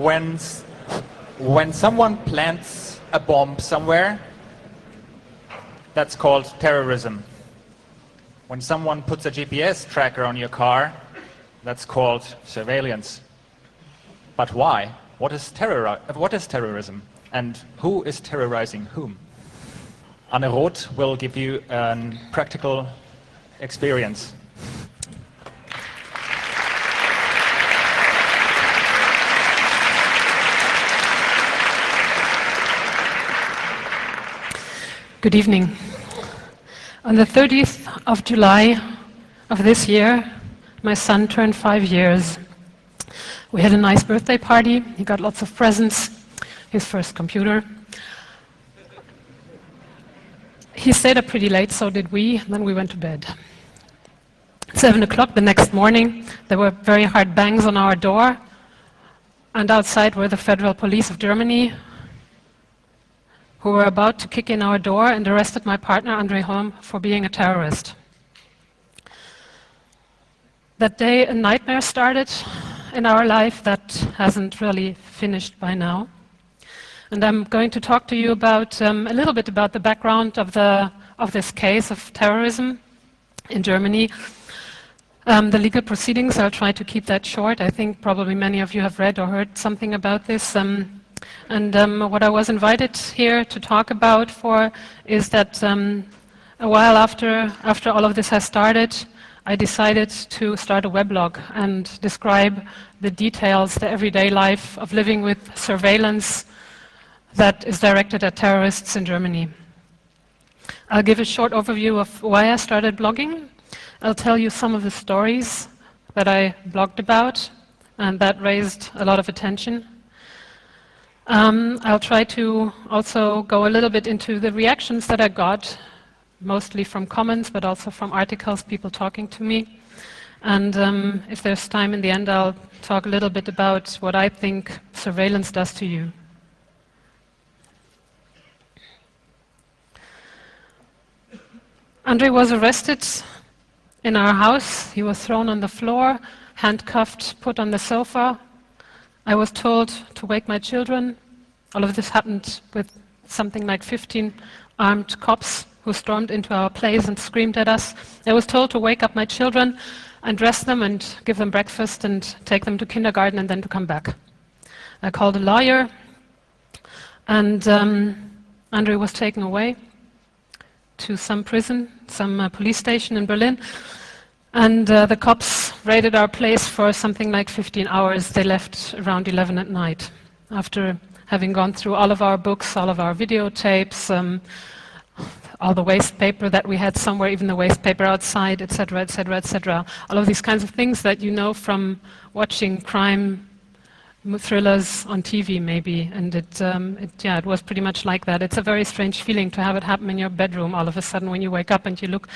when when someone plants a bomb somewhere, that's called terrorism. When someone puts a GPS tracker on your car, that's called surveillance. But why? What is terrorism? And who is terrorizing whom? Anne Roth will give you a practical experience. Good evening. On the 30th of July of this year, my son turned 5 years. We had a nice birthday party. He got lots of presents, his first computer. He stayed up pretty late, so did we, then we went to bed. 7 o'clock the next morning, there were very hard bangs on our door, and outside were the Federal Police of Germany, who were about to kick in our door and arrested my partner, Andre Holm, for being a terrorist. That day, a nightmare started in our life that hasn't really finished by now. And I'm going to talk to you about a little bit about the background of this case of terrorism in Germany. The legal proceedings, I'll try to keep that short. I think probably many of you have read or heard something about this. What I was invited here to talk about is that a while after all of this has started, I decided to start a weblog and describe the details, the everyday life of living with surveillance that is directed at terrorists in Germany. I'll give a short overview of why I started blogging. I'll tell you some of the stories that I blogged about and that raised a lot of attention. I'll try to also go a little bit into the reactions that I got, mostly from comments, but also from articles, people talking to me. And if there's time in the end, I'll talk a little bit about what I think surveillance does to you. Andre was arrested in our house. He was thrown on the floor, handcuffed, put on the sofa. I was told to wake my children. All of this happened with something like 15 armed cops who stormed into our place and screamed at us. I was told to wake up my children and dress them and give them breakfast and take them to kindergarten and then to come back. I called a lawyer, and Andre was taken away to some prison, some police station in Berlin. And the cops raided our place for something like 15 hours. They left around 11 at night, after having gone through all of our books, all of our videotapes, all the waste paper that we had somewhere, even the waste paper outside, etc., etc., etc. All of these kinds of things that you know from watching crime thrillers on TV, maybe. And it was pretty much like that. It's a very strange feeling to have it happen in your bedroom all of a sudden when you wake up and you look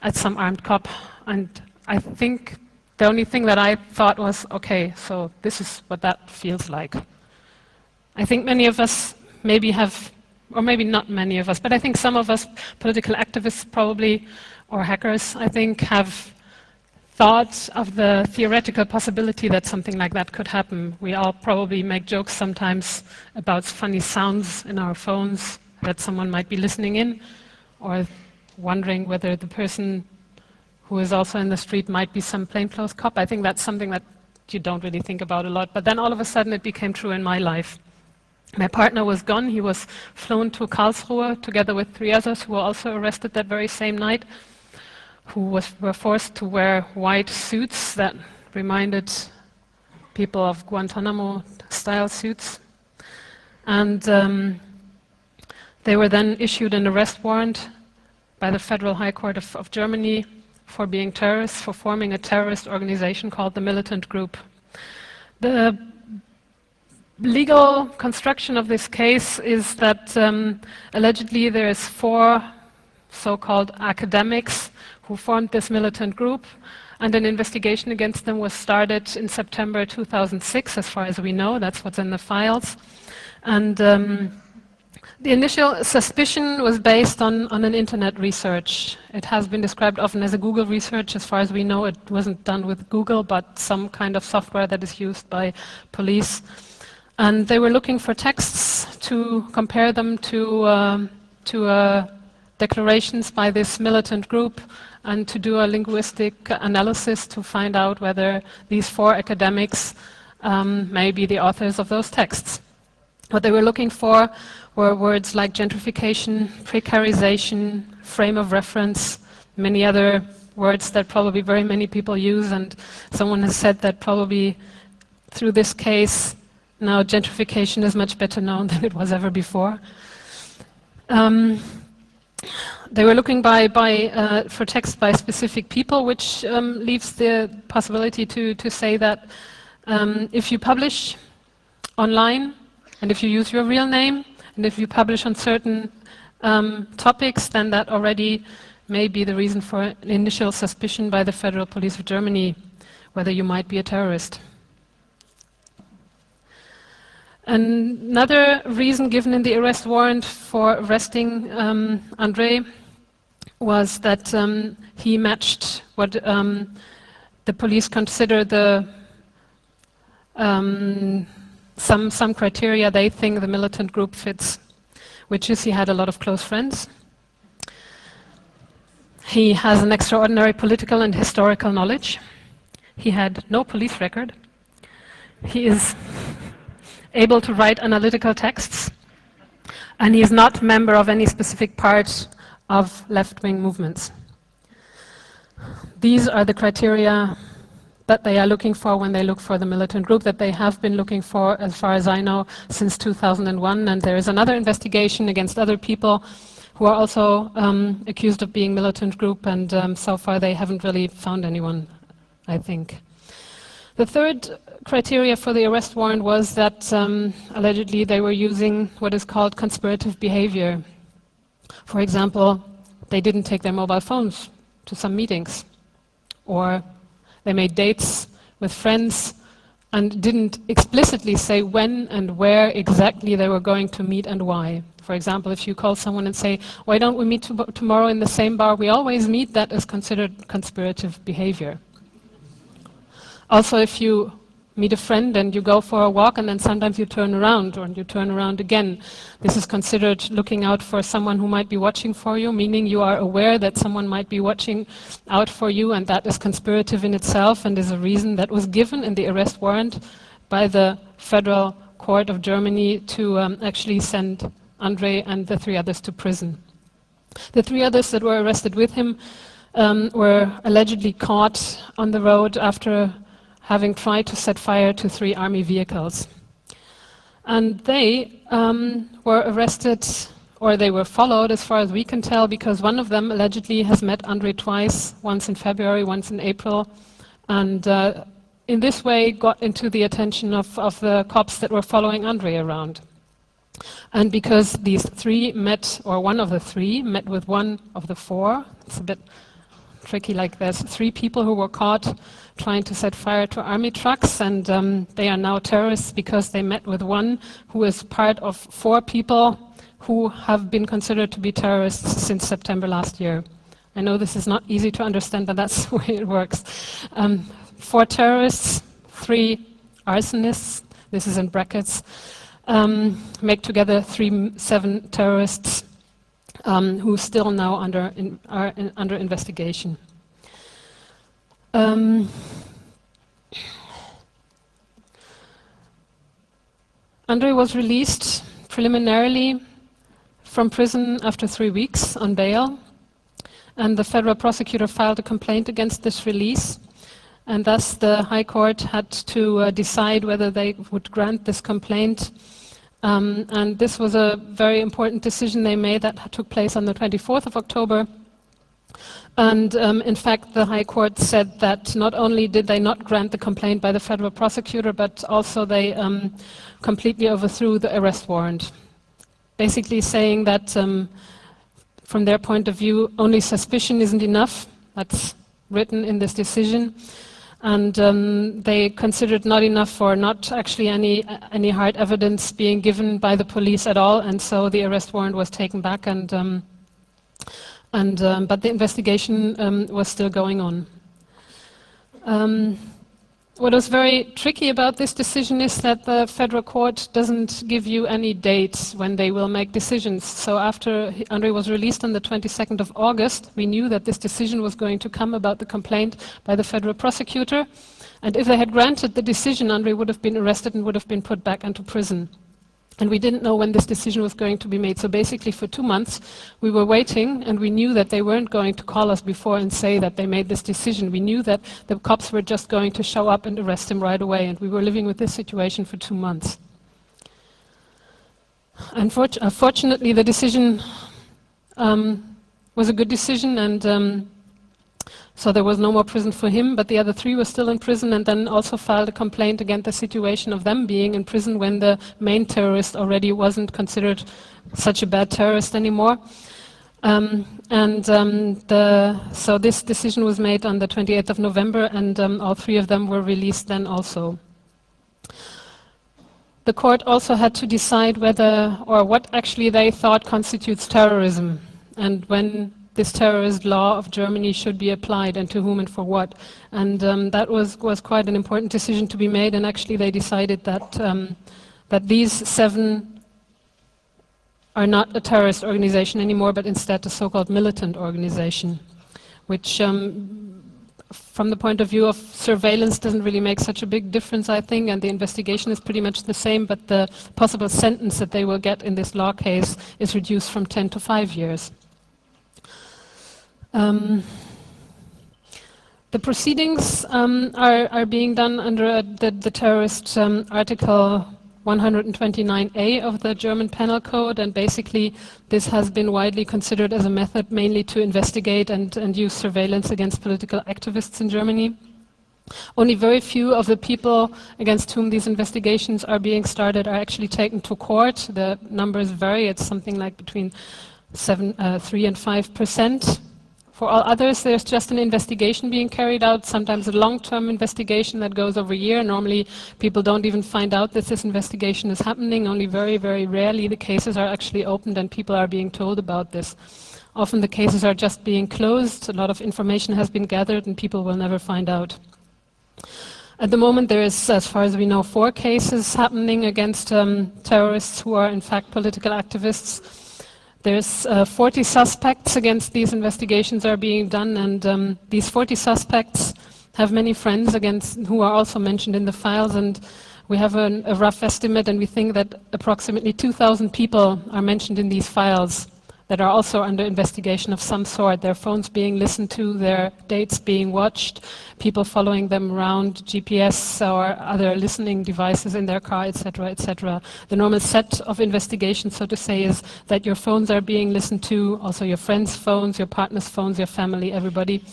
at some armed cop. And I think the only thing that I thought was, okay, so this is what that feels like. I think many of us maybe have, or maybe not many of us, but I think some of us, political activists probably, or hackers, I think, have thought of the theoretical possibility that something like that could happen. We all probably make jokes sometimes about funny sounds in our phones, that someone might be listening in, or wondering whether the person who is also in the street might be some plainclothes cop. I think that's something that you don't really think about a lot. But then all of a sudden it became true in my life. My partner was gone. He was flown to Karlsruhe together with 3 others who were also arrested that very same night, who were forced to wear white suits that reminded people of Guantanamo-style suits. And they were then issued an arrest warrant by the Federal High Court of Germany for being terrorists, for forming a terrorist organization called the Militant Group. The legal construction of this case is that allegedly there is 4 so-called academics who formed this militant group, and an investigation against them was started in September 2006, as far as we know. That's what's in the files. And the initial suspicion was based on an internet research. It has been described often as a Google research. As far as we know, it wasn't done with Google, but some kind of software that is used by police. And they were looking for texts to compare them to declarations by this militant group and to do a linguistic analysis to find out whether these 4 academics may be the authors of those texts. What they were looking for were words like gentrification, precarization, frame of reference, many other words that probably very many people use, and someone has said that probably through this case now gentrification is much better known than it was ever before. They were looking for text by specific people, which leaves the possibility to say that if you publish online, and if you use your real name, and if you publish on certain topics, then that already may be the reason for an initial suspicion by the Federal Police of Germany whether you might be a terrorist. Another reason given in the arrest warrant for arresting Andrei was that he matched what the police consider some criteria they think the militant group fits, which is he had a lot of close friends. He has an extraordinary political and historical knowledge. He had no police record. He is able to write analytical texts, and he is not a member of any specific part of left-wing movements. These are the criteria that they are looking for when they look for the militant group, that they have been looking for, as far as I know, since 2001, and there is another investigation against other people who are also accused of being militant group, and so far they haven't really found anyone, I think. The third criteria for the arrest warrant was that allegedly they were using what is called conspirative behavior. For example, they didn't take their mobile phones to some meetings, or they made dates with friends and didn't explicitly say when and where exactly they were going to meet and why. For example, if you call someone and say, why don't we meet tomorrow in the same bar we always meet, that is considered conspirative behavior. Also, if you meet a friend and you go for a walk and then sometimes you turn around or you turn around again, this is considered looking out for someone who might be watching for you, meaning you are aware that someone might be watching out for you, and that is conspirative in itself and is a reason that was given in the arrest warrant by the Federal Court of Germany to actually send Andrei and the 3 others to prison. The 3 others that were arrested with him were allegedly caught on the road after having tried to set fire to 3 army vehicles. And they were arrested, or they were followed as far as we can tell, because one of them allegedly has met Andrei twice, once in February, once in April, and in this way got into the attention of the cops that were following Andrei around. And because these 3 met, or one of the 3 met with one of the 4, it's a bit tricky, like there's 3 people who were caught trying to set fire to army trucks, and they are now terrorists because they met with one who is part of 4 people who have been considered to be terrorists since September last year. I know this is not easy to understand, but that's the way it works. 4 terrorists, 3 arsonists, this is in brackets, make together 7 terrorists who still now are under investigation. Andrei was released preliminarily from prison after 3 weeks on bail, and the federal prosecutor filed a complaint against this release, and thus the High Court had to decide whether they would grant this complaint. And this was a very important decision they made that took place on the 24th of October. And in fact, the High Court said that not only did they not grant the complaint by the federal prosecutor, but also they completely overthrew the arrest warrant. Basically saying that from their point of view, only suspicion isn't enough. That's written in this decision. And they considered not enough, or not actually any hard evidence being given by the police at all, and so the arrest warrant was taken back, but the investigation was still going on. What was very tricky about this decision is that the federal court doesn't give you any dates when they will make decisions. So after Andrei was released on the 22nd of August, we knew that this decision was going to come about the complaint by the federal prosecutor. And if they had granted the decision, Andrei would have been arrested and would have been put back into prison. And we didn't know when this decision was going to be made. So basically for 2 months we were waiting, and we knew that they weren't going to call us before and say that they made this decision. We knew that the cops were just going to show up and arrest him right away, and we were living with this situation for 2 months. Unfortunately, the decision was a good decision, and so there was no more prison for him, but the other 3 were still in prison, and then also filed a complaint against the situation of them being in prison when the main terrorist already wasn't considered such a bad terrorist anymore. So this decision was made on the 28th of November, and all 3 of them were released then also. The court also had to decide whether, or what actually they thought constitutes terrorism, and when this terrorist law of Germany should be applied, and to whom and for what. And that was quite an important decision to be made, and actually they decided that, that these 7 are not a terrorist organization anymore, but instead a so-called militant organization, which from the point of view of surveillance doesn't really make such a big difference, I think, and the investigation is pretty much the same, but the possible sentence that they will get in this law case is reduced from 10 to 5 years. The proceedings are being done under the terrorist Article 129A of the German Penal Code, and basically this has been widely considered as a method mainly to investigate and use surveillance against political activists in Germany. Only very few of the people against whom these investigations are being started are actually taken to court. The numbers vary, it's something like between 3 and 5%. For all others, there's just an investigation being carried out, sometimes a long-term investigation that goes over a year. Normally, people don't even find out that this investigation is happening. Only very, very rarely the cases are actually opened and people are being told about this. Often the cases are just being closed, a lot of information has been gathered and people will never find out. At the moment, there is, as far as we know, 4 cases happening against terrorists who are in fact political activists. There's 40 suspects against these investigations are being done, and these 40 suspects have many friends against who are also mentioned in the files, and we have a rough estimate, and we think that approximately 2,000 people are mentioned in these files that are also under investigation of some sort. Their phones being listened to, their dates being watched, people following them around, GPS or other listening devices in their car, etc., etc. The normal set of investigation, so to say, is that your phones are being listened to, also your friends' phones, your partner's phones, your family, everybody.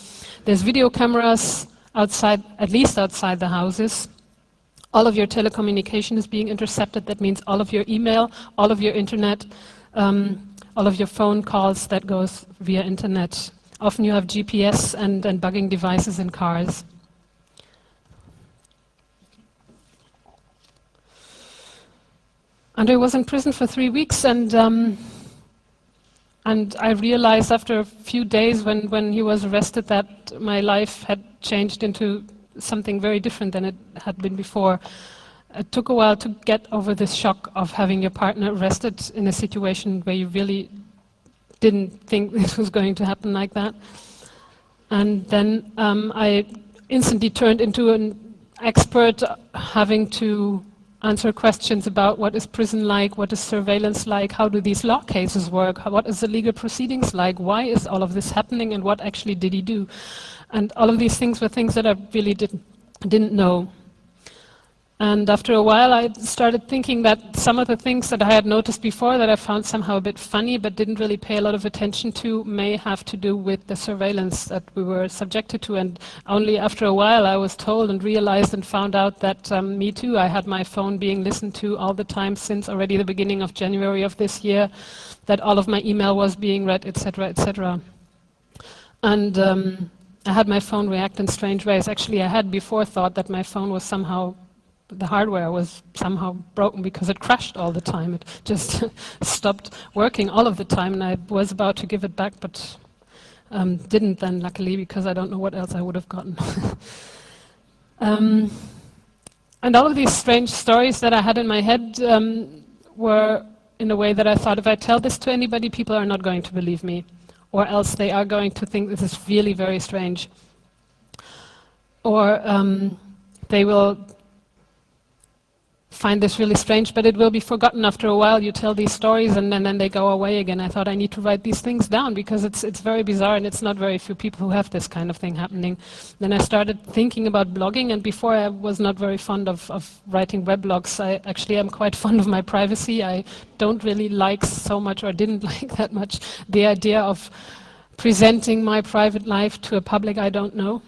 There's video cameras outside, at least outside the houses. All of your telecommunication is being intercepted. That means all of your email, all of your internet, all of your phone calls that goes via internet. Often you have GPS and bugging devices in cars. Andrei was in prison for 3 weeks, and I realized after a few days when he was arrested that my life had changed into something very different than it had been before. It took a while to get over this shock of having your partner arrested in a situation where you really didn't think this was going to happen like that. And then I instantly turned into an expert, having to answer questions about what is prison like, what is surveillance like, how do these law cases work, what is the legal proceedings like, why is all of this happening, and what actually did he do. And all of these things were things that I really didn't know. And after a while I started thinking that some of the things that I had noticed before that I found somehow a bit funny but didn't really pay a lot of attention to may have to do with the surveillance that we were subjected to. And only after a while I was told and realized and found out that me too, I had my phone being listened to all the time since already the beginning of January of this year, that all of my email was being read, etc., etc. And I had my phone react in strange ways. Actually, I had before thought that my phone was somehow, the hardware was somehow broken because it crashed all the time. It just stopped working all of the time, and I was about to give it back, but didn't then, luckily, because I don't know what else I would have gotten. And all of these strange stories that I had in my head were in a way that I thought, if I tell this to anybody, people are not going to believe me, or else they are going to think this is really very strange. Or they will find this really strange, but it will be forgotten after a while. You tell these stories and then they go away again. I thought I need to write these things down because it's very bizarre, and it's not very few people who have this kind of thing happening. Then I started thinking about blogging, and before I was not very fond of writing weblogs. I actually am quite fond of my privacy. I don't really like so much, or didn't like that much, the idea of presenting my private life to a public I don't know.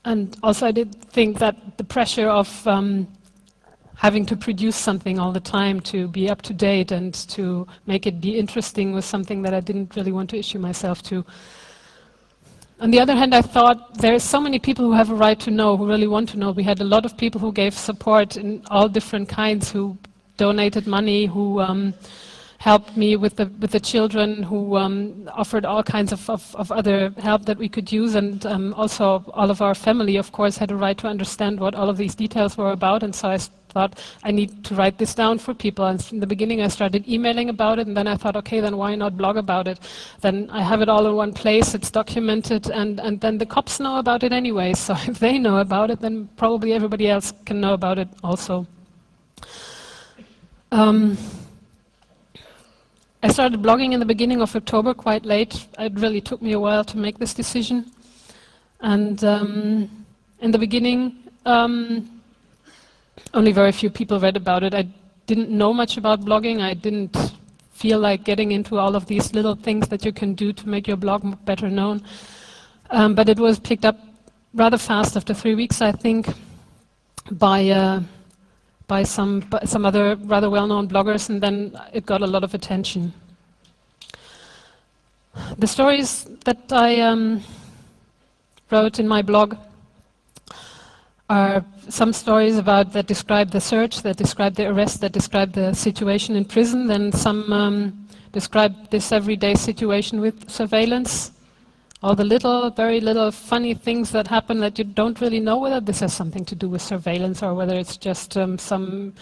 And also I did think that the pressure of having to produce something all the time, to be up to date and to make it be interesting, was something that I didn't really want to issue myself to. On the other hand, I thought there are so many people who have a right to know, who really want to know. We had a lot of people who gave support in all different kinds, who donated money, who helped me with the children, who offered all kinds of other help that we could use, and also all of our family, of course, had a right to understand what all of these details were about, and so I thought I need to write this down for people. And in the beginning I started emailing about it, and then I thought, okay, then why not blog about it? Then I have it all in one place, it's documented, and then the cops know about it anyway, so if they know about it, then probably everybody else can know about it also. I started blogging in the beginning of October, quite late. It really took me a while to make this decision. And in the beginning, only very few people read about it. I didn't know much about blogging. I didn't feel like getting into all of these little things that you can do to make your blog better known. But it was picked up rather fast, after 3 weeks, I think, by some other rather well-known bloggers, and then it got a lot of attention. The stories that I wrote in my blog are some stories that describe the search, that describe the arrest, that describe the situation in prison, then some describe this everyday situation with surveillance, all the very little funny things that happen that you don't really know whether this has something to do with surveillance or whether it's just some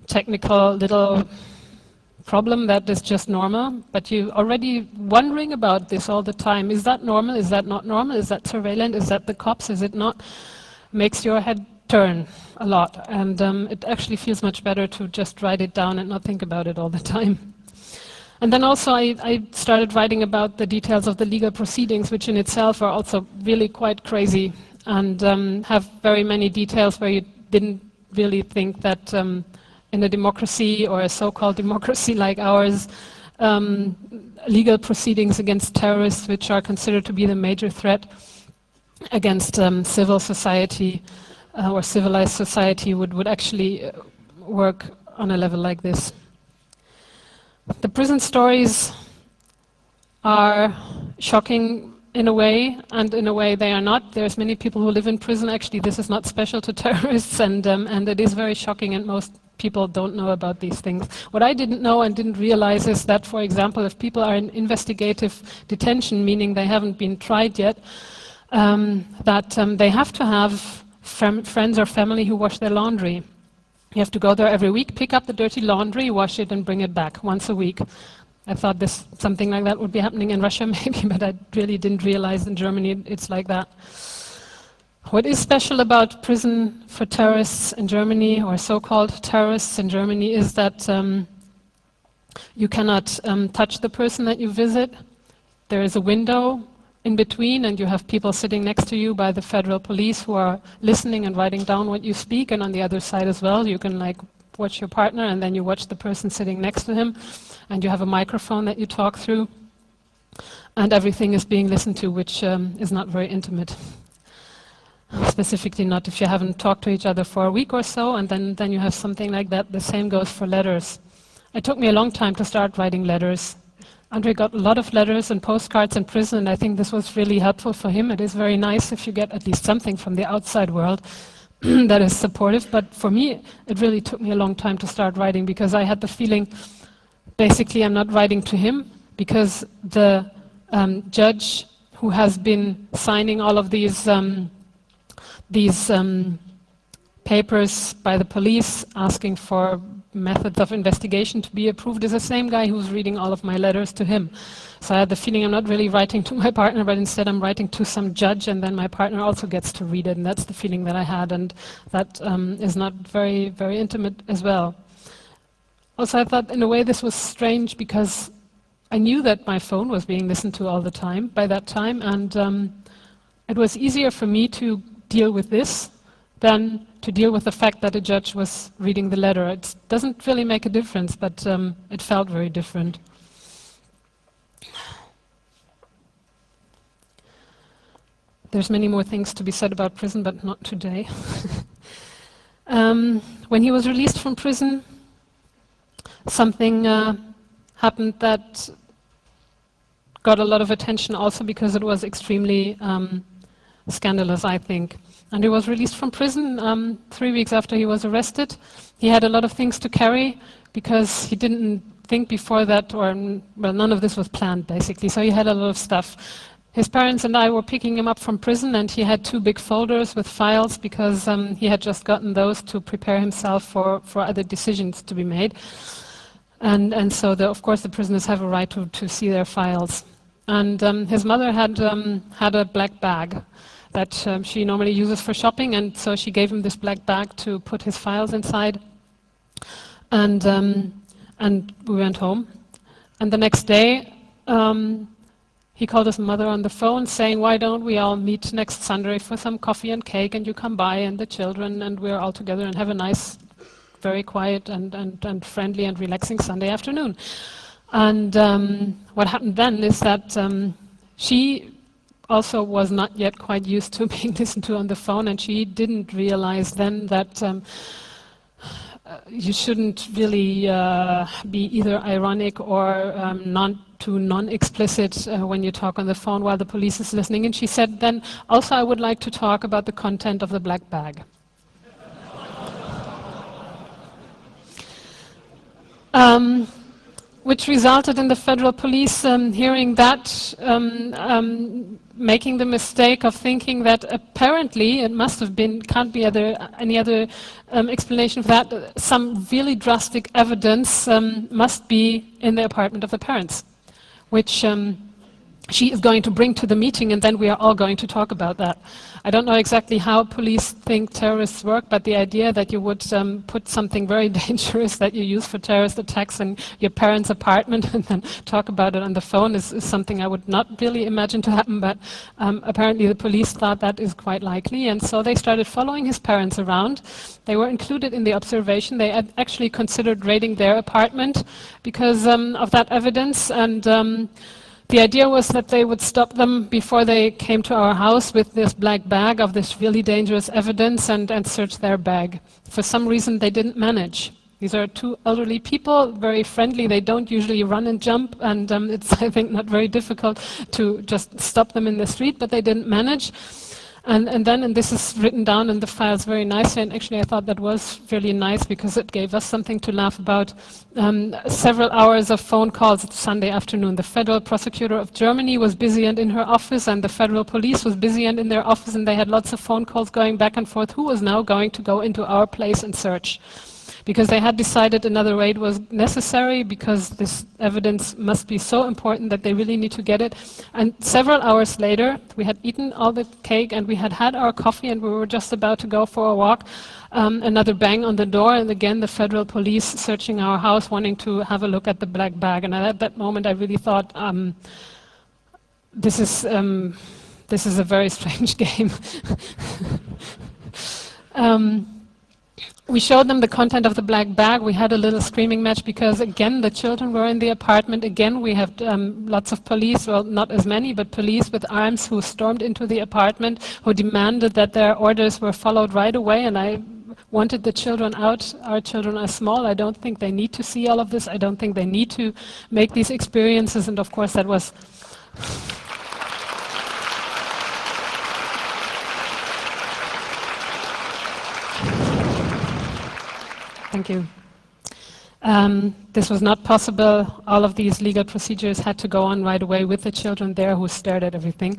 technical little problem that is just normal, but you're already wondering about this all the time. Is that normal? Is that not normal? Is that surveillance? Is that the cops? Is it not? Makes your head turn a lot, and it actually feels much better to just write it down and not think about it all the time. And then also I started writing about the details of the legal proceedings, which in itself are also really quite crazy, and have very many details where you didn't really think that in a democracy, or a so-called democracy like ours, legal proceedings against terrorists, which are considered to be the major threat against civil society or civilized society, would actually work on a level like this. The prison stories are shocking in a way, and in a way they are not. There's many people who live in prison. Actually, this is not special to terrorists, and it is very shocking, and most people don't know about these things. What I didn't know and didn't realize is that, for example, if people are in investigative detention, meaning they haven't been tried yet, that they have to have friends or family who wash their laundry. You have to go there every week, pick up the dirty laundry, wash it, and bring it back once a week. I thought something like that would be happening in Russia maybe, but I really didn't realize in Germany it's like that. What is special about prison for terrorists in Germany, or so-called terrorists in Germany, is that you cannot touch the person that you visit. There is a window in between, and you have people sitting next to you by the federal police who are listening and writing down what you speak, and on the other side as well you can watch your partner, and then you watch the person sitting next to him, and you have a microphone that you talk through, and everything is being listened to, which is not very intimate. Specifically not if you haven't talked to each other for a week or so, and then you have something like that. The same goes for letters. It took me a long time to start writing letters. Andre got a lot of letters and postcards in prison, and I think this was really helpful for him. It is very nice if you get at least something from the outside world that is supportive, but for me it really took me a long time to start writing, because I had the feeling, basically I'm not writing to him, because the judge who has been signing all of these these papers by the police asking for methods of investigation to be approved is the same guy who's reading all of my letters to him. So I had the feeling I'm not really writing to my partner, but instead I'm writing to some judge, and then my partner also gets to read it, and that's the feeling that I had, and that is not very, very intimate as well. Also, I thought in a way this was strange because I knew that my phone was being listened to all the time by that time, and it was easier for me to deal with this than to deal with the fact that a judge was reading the letter. It doesn't really make a difference, but it felt very different. There's many more things to be said about prison, but not today. When he was released from prison, something happened that got a lot of attention also because it was extremely scandalous, I think. And he was released from prison 3 weeks after he was arrested. He had a lot of things to carry because he didn't think before that, or well, none of this was planned basically, so he had a lot of stuff. His parents and I were picking him up from prison, and he had 2 big folders with files because he had just gotten those to prepare himself for other decisions to be made. And so, of course, the prisoners have a right to see their files. And his mother had a black bag that she normally uses for shopping, and so she gave him this black bag to put his files inside. And we went home. And the next day, he called his mother on the phone saying, why don't we all meet next Sunday for some coffee and cake, and you come by and the children, and we're all together and have a nice, very quiet and friendly and relaxing Sunday afternoon. And what happened then is that she also was not yet quite used to being listened to on the phone, and she didn't realize then that you shouldn't really be either ironic or too non-explicit when you talk on the phone while the police is listening. And she said then, also I would like to talk about the content of the black bag. Which resulted in the federal police hearing that, making the mistake of thinking that apparently it must have been, can't be any other explanation for that, some really drastic evidence must be in the apartment of the parents, which she is going to bring to the meeting, and then we are all going to talk about that. I don't know exactly how police think terrorists work, but the idea that you would put something very dangerous that you use for terrorist attacks in your parents' apartment and then talk about it on the phone is something I would not really imagine to happen, but apparently the police thought that is quite likely, and so they started following his parents around. They were included in the observation. They had actually considered raiding their apartment because of that evidence, and the idea was that they would stop them before they came to our house with this black bag of this really dangerous evidence and search their bag. For some reason, they didn't manage. These are 2 elderly people, very friendly. They don't usually run and jump, and it's, I think, not very difficult to just stop them in the street, but they didn't manage. And then, and this is written down in the files very nicely, and actually I thought that was really nice because it gave us something to laugh about. Several hours of phone calls Sunday afternoon. The federal prosecutor of Germany was busy and in her office, and the federal police was busy and in their office, and they had lots of phone calls going back and forth. Who was now going to go into our place and search? Because they had decided another raid was necessary because this evidence must be so important that they really need to get it. And several hours later, we had eaten all the cake and we had had our coffee and we were just about to go for a walk. Another bang on the door, and again the federal police searching our house, wanting to have a look at the black bag. And at that moment I really thought, this is a very strange game. We showed them the content of the black bag. We had a little screaming match because, again, the children were in the apartment. Again, we have lots of police, well, not as many, but police with arms who stormed into the apartment, who demanded that their orders were followed right away, and I wanted the children out. Our children are small. I don't think they need to see all of this. I don't think they need to make these experiences, and of course that was... Thank you. This was not possible. All of these legal procedures had to go on right away with the children there who stared at everything.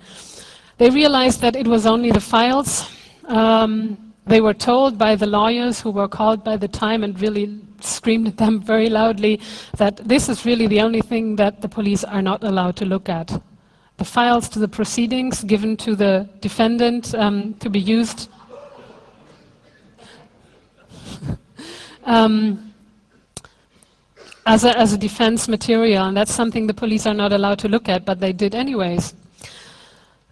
They realized that it was only the files They were told by the lawyers who were called by the time and really screamed at them very loudly that this is really the only thing that the police are not allowed to look at. The files to the proceedings given to the defendant to be used as a defense material, and that's something the police are not allowed to look at, but they did anyways.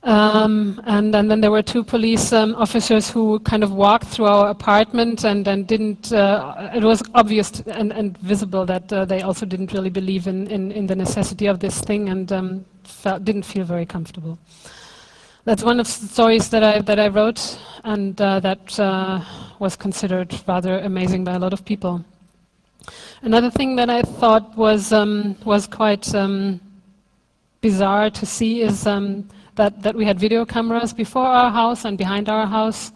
And then there were two police officers who kind of walked through our apartment and didn't, it was obvious and visible that they also didn't really believe in the necessity of this thing and didn't feel very comfortable. That's one of the stories that I wrote, and that was considered rather amazing by a lot of people. Another thing that I thought was quite bizarre to see is that we had video cameras before our house and behind our house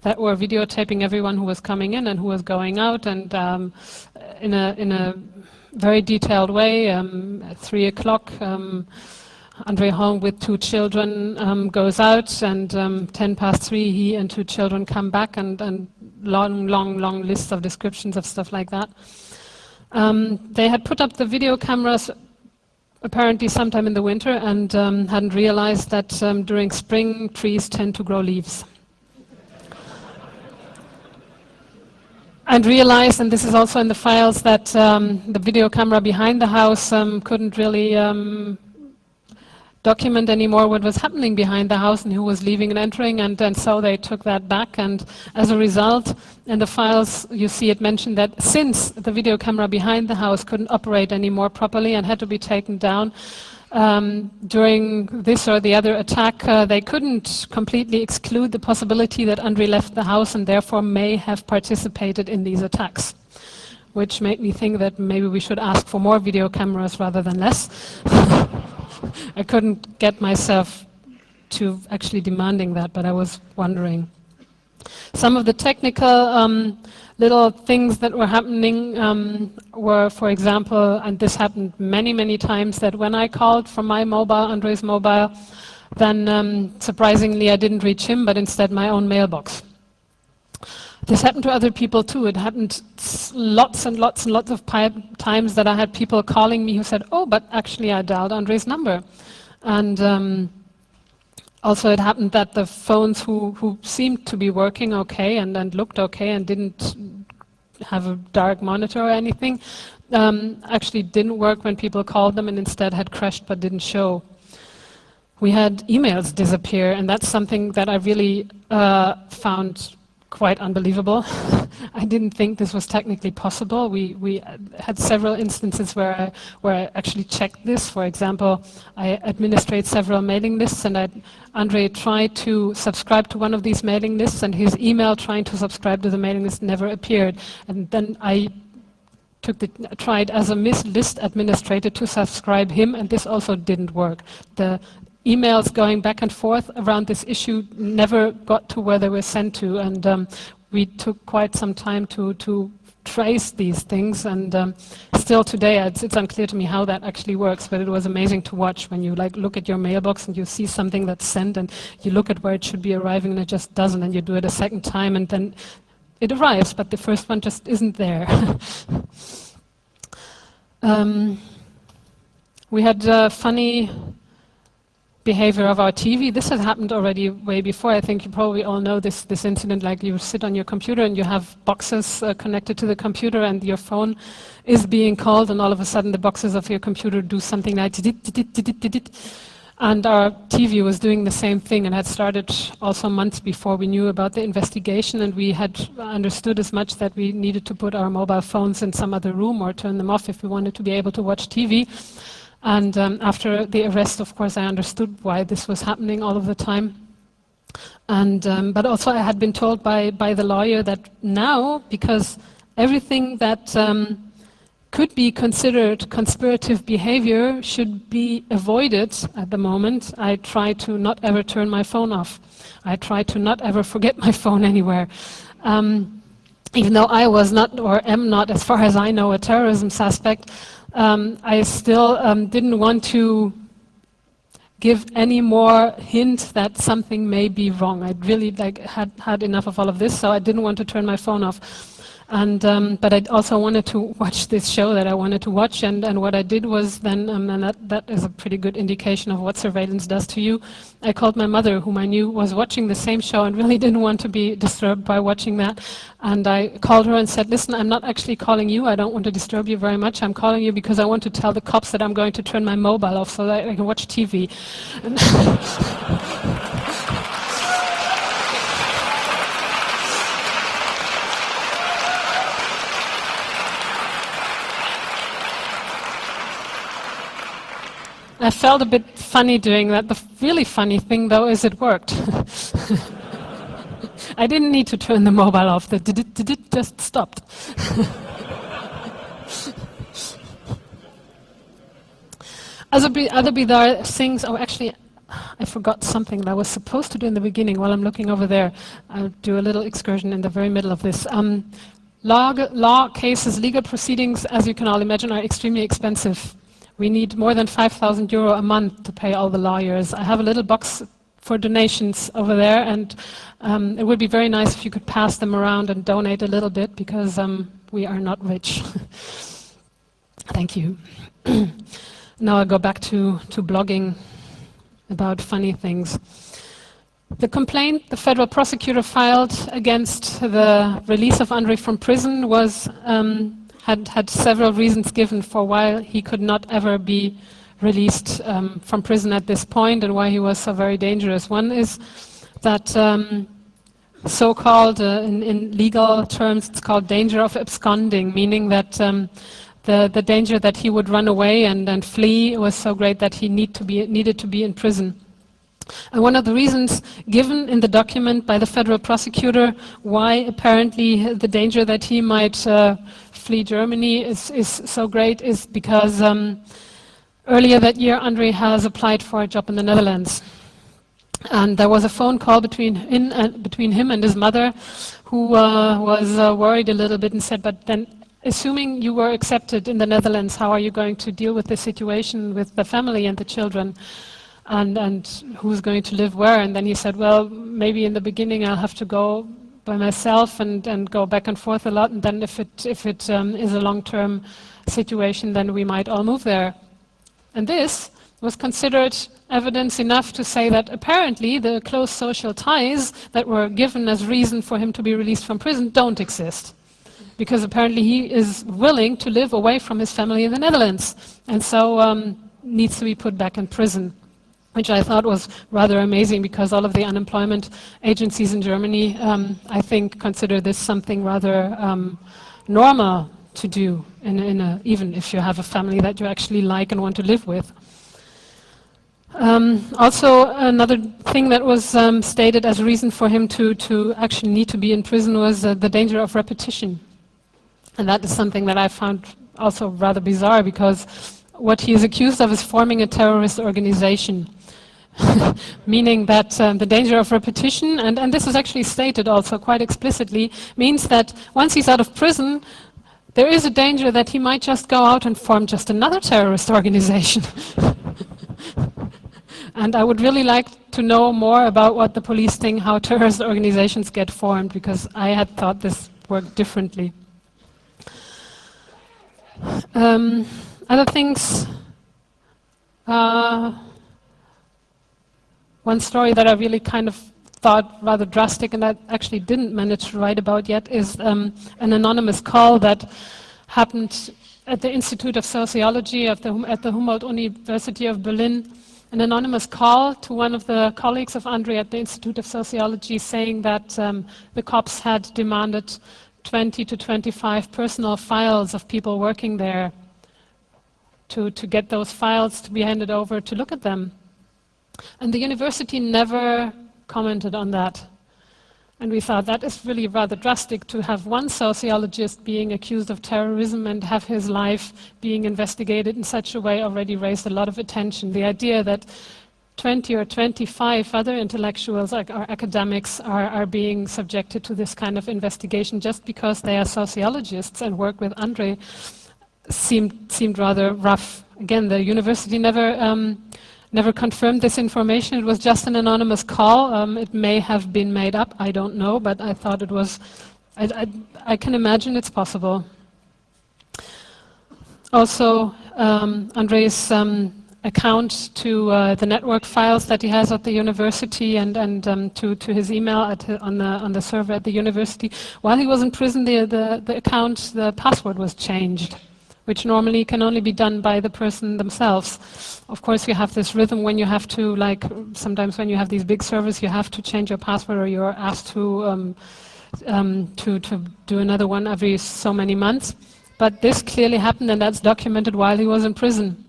that were videotaping everyone who was coming in and who was going out, and in a very detailed way. At 3 o'clock, Andre home with 2 children goes out, and 3:10 he and 2 children come back, and long lists of descriptions of stuff like that. They had put up the video cameras apparently sometime in the winter and hadn't realized that during spring trees tend to grow leaves. And realized, and this is also in the files, that the video camera behind the house couldn't really document anymore what was happening behind the house and who was leaving and entering, and so they took that back, and as a result, in the files you see it mentioned that since the video camera behind the house couldn't operate anymore properly and had to be taken down during this or the other attack, they couldn't completely exclude the possibility that Andre left the house and therefore may have participated in these attacks, which made me think that maybe we should ask for more video cameras rather than less. I couldn't get myself to actually demanding that, but I was wondering. Some of the technical little things that were happening were, for example, and this happened many times, that when I called from my mobile, Andre's mobile, then surprisingly I didn't reach him, but instead my own mailbox. This happened to other people too. It happened lots and lots of times that I had people calling me who said, oh, but actually I dialed Andre's number. And also it happened that the phones who seemed to be working okay and looked okay and didn't have a dark monitor or anything, actually didn't work when people called them and instead had crashed but didn't show. We had emails disappear, and that's something that I really found quite unbelievable. I didn't think this was technically possible. We had several instances where I actually checked this. For example, I administrate several mailing lists, and Andre tried to subscribe to one of these mailing lists, and his email trying to subscribe to the mailing list never appeared. And then I tried as a list administrator to subscribe him, and this also didn't work. The emails going back and forth around this issue never got to where they were sent to, and we took quite some time to trace these things, and still today it's unclear to me how that actually works, but it was amazing to watch when you look at your mailbox and you see something that's sent and you look at where it should be arriving and it just doesn't, and you do it a second time and then it arrives, but the first one just isn't there. We had funny behavior of our TV. This has happened already way before. I think you probably all know this incident, like you sit on your computer and you have boxes connected to the computer and your phone is being called, and all of a sudden the boxes of your computer do something like and our TV was doing the same thing, and had started also months before we knew about the investigation, and we had understood as much that we needed to put our mobile phones in some other room or turn them off if we wanted to be able to watch TV. And after the arrest, of course, I understood why this was happening all of the time. And but also I had been told by the lawyer that now, because everything that could be considered conspirative behavior should be avoided at the moment, I try to not ever turn my phone off. I try to not ever forget my phone anywhere. Even though I was not, or am not, as far as I know, a terrorism suspect, I still didn't want to give any more hint that something may be wrong. I'd really had enough of all of this, so I didn't want to turn my phone off. And but I also wanted to watch this show that I wanted to watch, and what I did was then, and that is a pretty good indication of what surveillance does to you. I called my mother, whom I knew was watching the same show and really didn't want to be disturbed by watching that. And I called her and said, listen, I'm not actually calling you, I don't want to disturb you very much, I'm calling you because I want to tell the cops that I'm going to turn my mobile off so that I can watch TV. I felt a bit funny doing that. The really funny thing, though, is it worked. I didn't need to turn the mobile off. The did just stopped. Other bizarre things. Oh, actually, I forgot something that I was supposed to do in the beginning. While I'm looking over there, I'll do a little excursion in the very middle of this. Law cases, legal proceedings, as you can all imagine, are extremely expensive. We need more than 5,000 euro a month to pay all the lawyers. I have a little box for donations over there, and it would be very nice if you could pass them around and donate a little bit, because we are not rich. Thank you. Now I'll go back to blogging about funny things. The complaint the federal prosecutor filed against the release of Andrei from prison was had several reasons given for why he could not ever be released from prison at this point, and why he was so very dangerous. One is that so-called, in legal terms, it's called danger of absconding, meaning that the danger that he would run away and flee was so great that he needed to be in prison. And one of the reasons given in the document by the federal prosecutor why apparently the danger that he might flee Germany is so great is because earlier that year Andrei has applied for a job in the Netherlands. And there was a phone call between him and his mother, who was worried a little bit and said, but then assuming you were accepted in the Netherlands, how are you going to deal with the situation with the family and the children? And who's going to live where? And then he said, well, maybe in the beginning I'll have to go by myself and go back and forth a lot, and then if it is a long-term situation, then we might all move there. And this was considered evidence enough to say that apparently the close social ties that were given as reason for him to be released from prison don't exist. Because apparently he is willing to live away from his family in the Netherlands, and so needs to be put back in prison. Which I thought was rather amazing, because all of the unemployment agencies in Germany, I think, consider this something rather normal to do, even if you have a family that you actually like and want to live with. Also, another thing that was stated as a reason for him to actually need to be in prison was the danger of repetition. And that is something that I found also rather bizarre, because what he is accused of is forming a terrorist organization. Meaning that the danger of repetition, and this is actually stated also quite explicitly, means that once he's out of prison, there is a danger that he might just go out and form just another terrorist organization. And I would really like to know more about what the police think, how terrorist organizations get formed, because I had thought this worked differently. Other things, one story that I really kind of thought rather drastic and I actually didn't manage to write about yet is an anonymous call that happened at the Institute of Sociology at the Humboldt University of Berlin. An anonymous call to one of the colleagues of Andrei at the Institute of Sociology, saying that the cops had demanded 20 to 25 personal files of people working there to get those files to be handed over to look at them. And the university never commented on that. And we thought that is really rather drastic, to have one sociologist being accused of terrorism and have his life being investigated in such a way already raised a lot of attention. The idea that 20 or 25 other intellectuals or academics are being subjected to this kind of investigation just because they are sociologists and work with Andrei seemed rather rough. Again, the university never never confirmed this information. It was just an anonymous call. It may have been made up, I don't know, but I thought it was, I can imagine it's possible. Also, Andre's account to the network files that he has at the university and to his email on the server at the university. While he was in prison, the account, the password was changed, which normally can only be done by the person themselves. Of course, you have this rhythm when you have to, like, sometimes when you have these big servers, you have to change your password, or you're asked to do another one every so many months. But this clearly happened, and that's documented while he was in prison.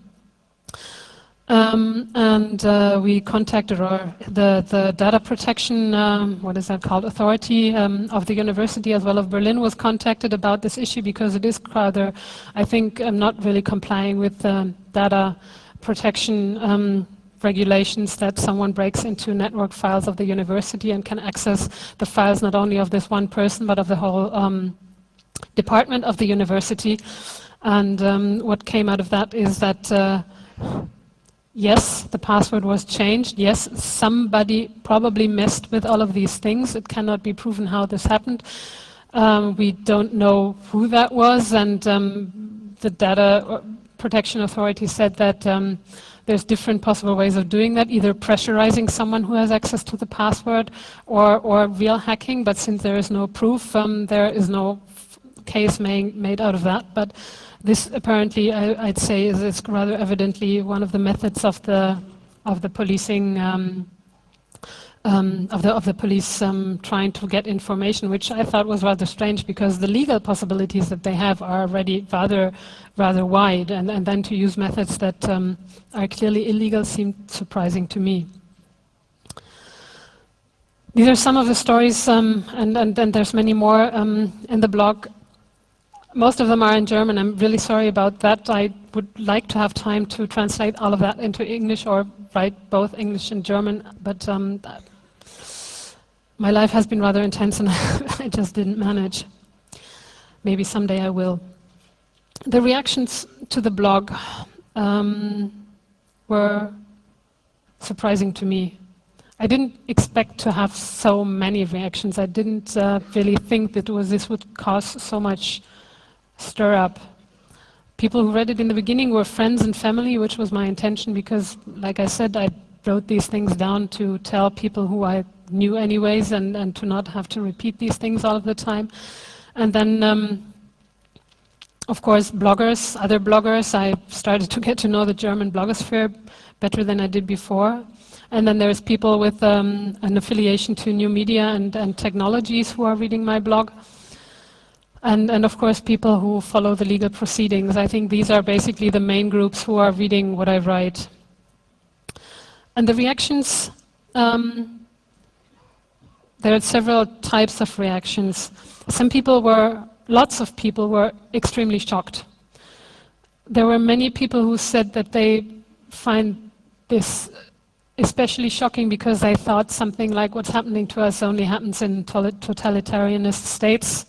We contacted the data protection, what is that called, authority of the university as well as Berlin was contacted about this issue, because it is rather, I think, not really complying with data protection regulations that someone breaks into network files of the university and can access the files not only of this one person but of the whole department of the university. And what came out of that is that yes, the password was changed. Yes, somebody probably messed with all of these things. It cannot be proven how this happened. We don't know who that was, and the data protection authority said that there's different possible ways of doing that, either pressurizing someone who has access to the password or real hacking, but since there is no proof, there is no case made out of that. But this apparently, I'd say, is rather evidently one of the methods of the policing of the police trying to get information, which I thought was rather strange, because the legal possibilities that they have are already rather wide, and then to use methods that are clearly illegal seemed surprising to me. These are some of the stories, and there's many more in the blog. Most of them are in German. I'm really sorry about that. I would like to have time to translate all of that into English or write both English and German, but my life has been rather intense and I just didn't manage. Maybe someday I will. The reactions to the blog were surprising to me. I didn't expect to have so many reactions. I didn't really think that this would cause so much stir up. People who read it in the beginning were friends and family, which was my intention, because, like I said, I wrote these things down to tell people who I knew anyways, and to not have to repeat these things all of the time. And then, of course, bloggers, other bloggers. I started to get to know the German blogosphere better than I did before. And then there's people with an affiliation to new media and technologies who are reading my blog. And of course, people who follow the legal proceedings. I think these are basically the main groups who are reading what I write. And the reactions, there are several types of reactions. Lots of people were extremely shocked. There were many people who said that they find this especially shocking because they thought something like what's happening to us only happens in totalitarianist states.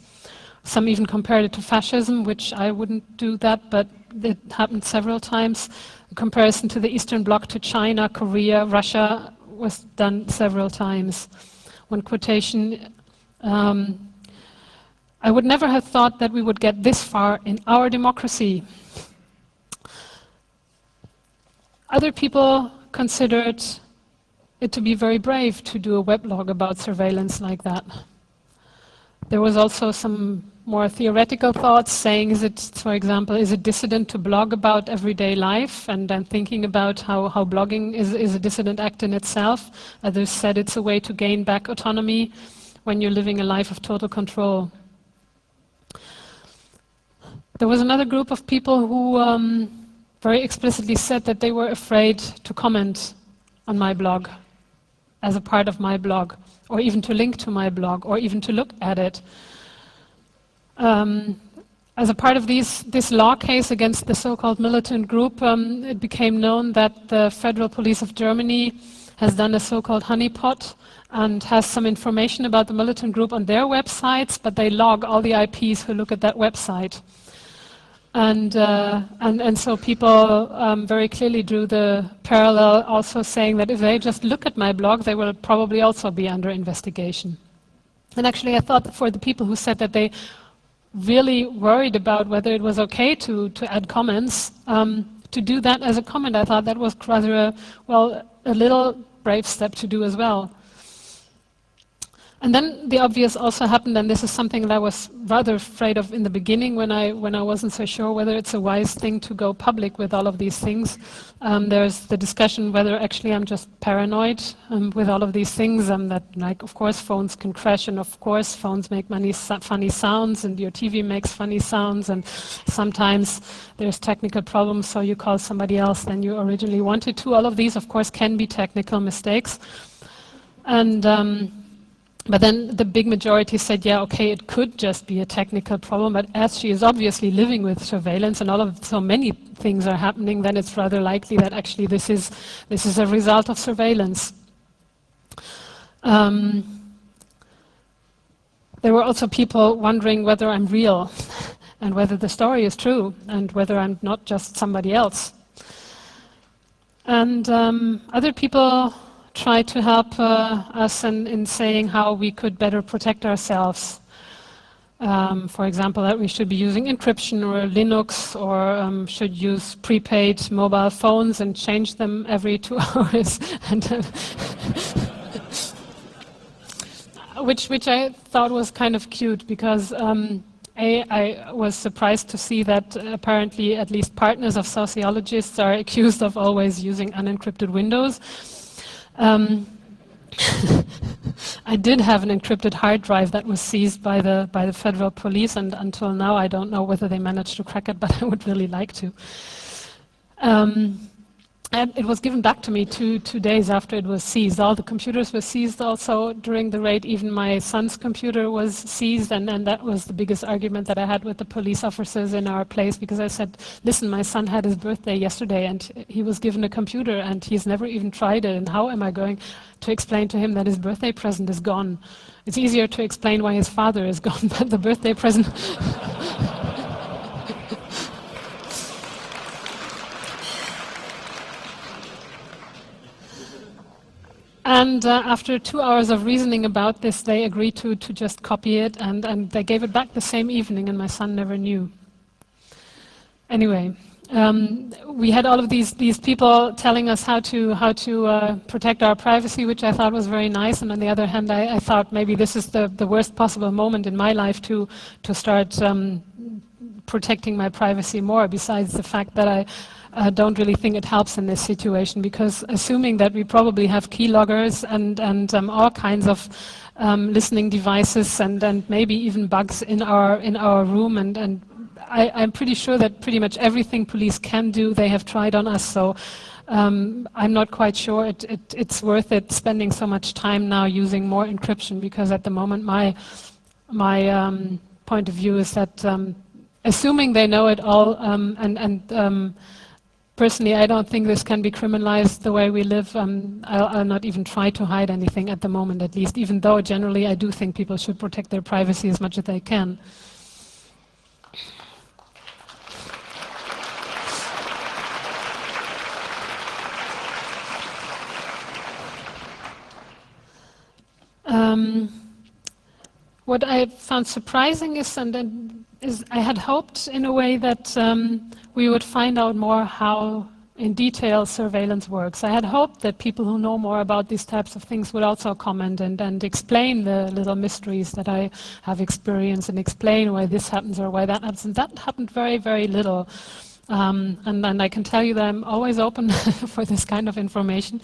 Some even compared it to fascism, which I wouldn't do that, but it happened several times. A comparison to the Eastern Bloc, to China, Korea, Russia was done several times. One quotation, I would never have thought that we would get this far in our democracy. Other people considered it to be very brave to do a weblog about surveillance like that. There was also some more theoretical thoughts saying, for example, is it dissident to blog about everyday life? And I'm thinking about how blogging is a dissident act in itself. Others said it's a way to gain back autonomy when you're living a life of total control. There was another group of people who very explicitly said that they were afraid to comment on my blog as a part of my blog, or even to link to my blog, or even to look at it. As a part of this law case against the so-called militant group, it became known that the Federal Police of Germany has done a so-called honeypot and has some information about the militant group on their websites, but they log all the IPs who look at that website. And so people very clearly drew the parallel, also saying that if they just look at my blog, they will probably also be under investigation. And actually, I thought that for the people who said that they really worried about whether it was okay to add comments, to do that as a comment, I thought that was rather a little brave step to do as well. And then the obvious also happened, and this is something that I was rather afraid of in the beginning when I wasn't so sure whether it's a wise thing to go public with all of these things. There's the discussion whether actually I'm just paranoid with all of these things, and that, like, of course phones can crash, and of course phones make funny sounds, and your TV makes funny sounds, and sometimes there's technical problems, so you call somebody else than you originally wanted to. All of these, of course, can be technical mistakes. And but then the big majority said, yeah, okay, it could just be a technical problem, but as she is obviously living with surveillance and so many things are happening, then it's rather likely that actually this is a result of surveillance. There were also people wondering whether I'm real and whether the story is true and whether I'm not just somebody else. And other people try to help us in saying how we could better protect ourselves. For example, that we should be using encryption or Linux, or should use prepaid mobile phones and change them every 2 hours. And which I thought was kind of cute, because I was surprised to see that apparently at least partners of sociologists are accused of always using unencrypted windows. I did have an encrypted hard drive that was seized by the federal police, and until now I don't know whether they managed to crack it, but I would really like to. And it was given back to me two days after it was seized. All the computers were seized also during the raid. Even my son's computer was seized, and that was the biggest argument that I had with the police officers in our place, because I said, listen, my son had his birthday yesterday and he was given a computer and he's never even tried it, and how am I going to explain to him that his birthday present is gone? It's easier to explain why his father is gone, but the birthday present... And after 2 hours of reasoning about this, they agreed to just copy it, and they gave it back the same evening, and my son never knew. Anyway, we had all of these people telling us how to protect our privacy, which I thought was very nice. And on the other hand, I thought maybe this is the worst possible moment in my life to start protecting my privacy more, besides the fact that I don't really think it helps in this situation, because assuming that we probably have keyloggers and all kinds of listening devices and maybe even bugs in our room, and I'm pretty sure that pretty much everything police can do, they have tried on us. So I'm not quite sure it's worth it spending so much time now using more encryption, because at the moment my point of view is that assuming they know it all, personally, I don't think this can be criminalized the way we live. I'll not even try to hide anything at the moment, at least, even though generally I do think people should protect their privacy as much as they can. What I found surprising is I had hoped in a way that we would find out more how in detail surveillance works. I had hoped that people who know more about these types of things would also comment and explain the little mysteries that I have experienced, and explain why this happens or why that happens. And that happened very, very little. And I can tell you that I'm always open for this kind of information,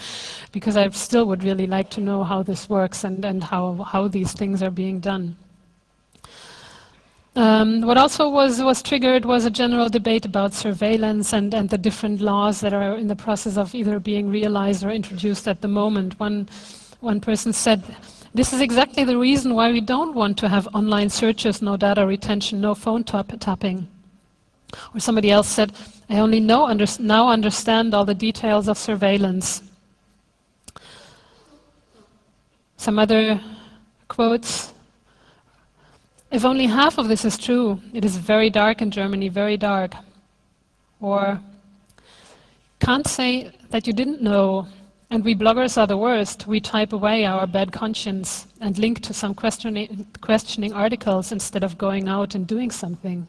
because I still would really like to know how this works and how these things are being done. What also was triggered was a general debate about surveillance and the different laws that are in the process of either being realized or introduced at the moment. One person said, this is exactly the reason why we don't want to have online searches, no data retention, no phone tapping. Or somebody else said, I only now understand all the details of surveillance. Some other quotes. If only half of this is true, it is very dark in Germany, very dark. Or can't say that you didn't know, and we bloggers are the worst. We type away our bad conscience and link to some questioning articles instead of going out and doing something.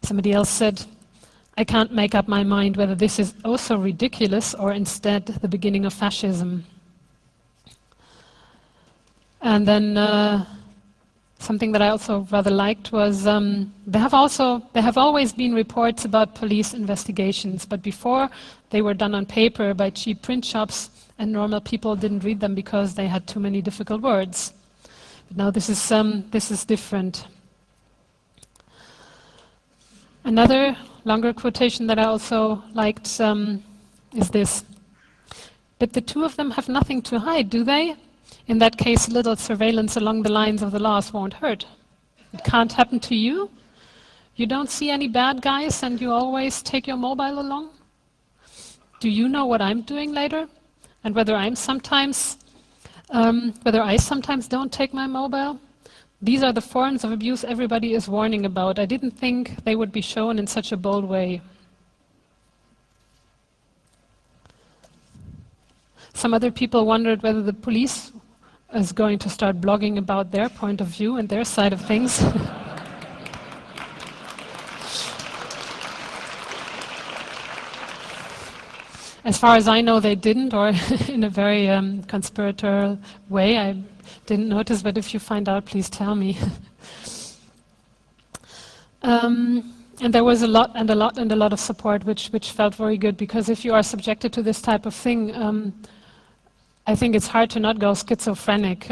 Somebody else said, I can't make up my mind whether this is also ridiculous or instead the beginning of fascism. And then something that I also rather liked was there have always been reports about police investigations, but before they were done on paper by cheap print shops and normal people didn't read them because they had too many difficult words. But now this is different. Another longer quotation that I also liked is this. But the two of them have nothing to hide, do they? In that case, little surveillance along the lines of the laws won't hurt. It can't happen to you? You don't see any bad guys and you always take your mobile along? Do you know what I'm doing later? And whether I sometimes don't take my mobile? These are the forms of abuse everybody is warning about. I didn't think they would be shown in such a bold way. Some other people wondered whether the police is going to start blogging about their point of view and their side of things. As far as I know, they didn't, or in a very conspiratorial way. I didn't notice, but if you find out, please tell me. And there was a lot of support, which felt very good, because if you are subjected to this type of thing, I think it's hard to not go schizophrenic,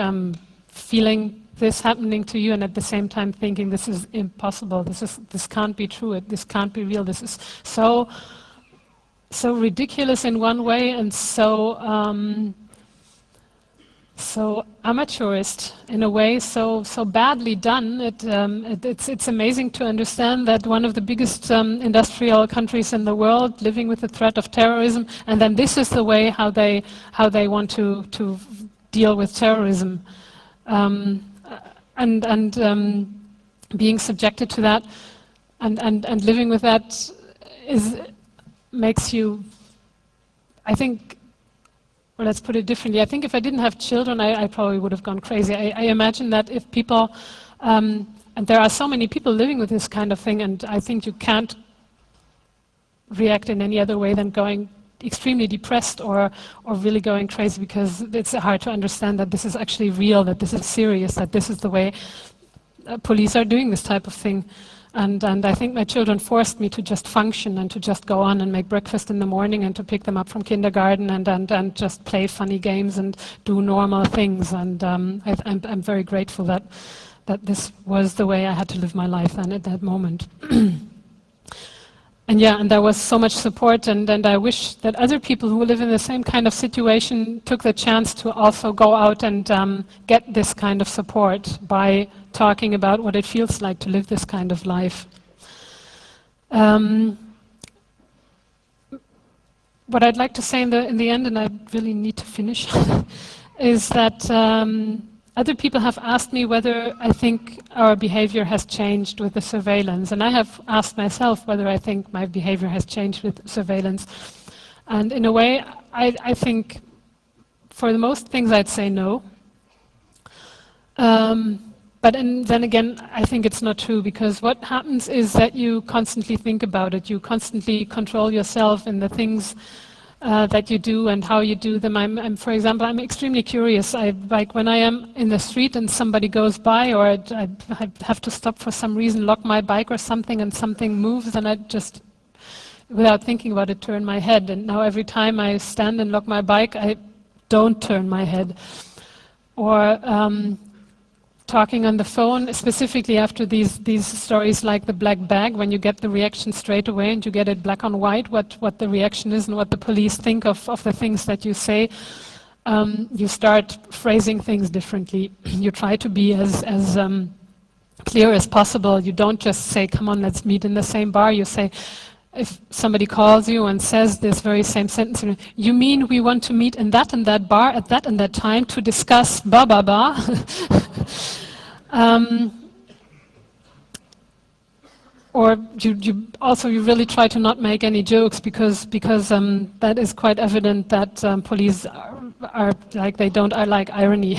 feeling this happening to you and at the same time thinking this is impossible, this can't be true, this can't be real, this is so ridiculous in one way and so amateurist in a way, so badly done. It's amazing to understand that one of the biggest industrial countries in the world living with the threat of terrorism, and then this is the way how they want to deal with terrorism, and being subjected to that and living with that makes you, I think. Well, let's put it differently. I think if I didn't have children, I probably would have gone crazy. I imagine that if people, and there are so many people living with this kind of thing, and I think you can't react in any other way than going extremely depressed or really going crazy, because it's hard to understand that this is actually real, that this is serious, that this is the way police are doing this type of thing. And I think my children forced me to just function and to just go on and make breakfast in the morning and to pick them up from kindergarten and just play funny games and do normal things. And I'm very grateful that this was the way I had to live my life then at that moment. And yeah, and there was so much support, and I wish that other people who live in the same kind of situation took the chance to also go out and get this kind of support by talking about what it feels like to live this kind of life. What I'd like to say in the end, and I really need to finish, is that other people have asked me whether I think our behavior has changed with the surveillance, and I have asked myself whether I think my behavior has changed with surveillance. And in a way, I think for the most things I'd say no. But then again, I think it's not true, because what happens is that you constantly think about it, you constantly control yourself in the things that you do and how you do them. For example, I'm extremely curious. Like when I am in the street and somebody goes by, or I have to stop for some reason, lock my bike or something, and something moves, and I just, without thinking about it, turn my head. And now every time I stand and lock my bike, I don't turn my head. Or talking on the phone, specifically after these stories like the black bag, when you get the reaction straight away and you get it black on white, what the reaction is and what the police think of the things that you say, you start phrasing things differently. You try to be as clear as possible. You don't just say, come on, let's meet in the same bar. You say, if somebody calls you and says this very same sentence, you mean we want to meet in that and that bar at that and that time to discuss blah, blah, blah? Um, or you really try to not make any jokes because that is quite evident that police are like they don't like irony.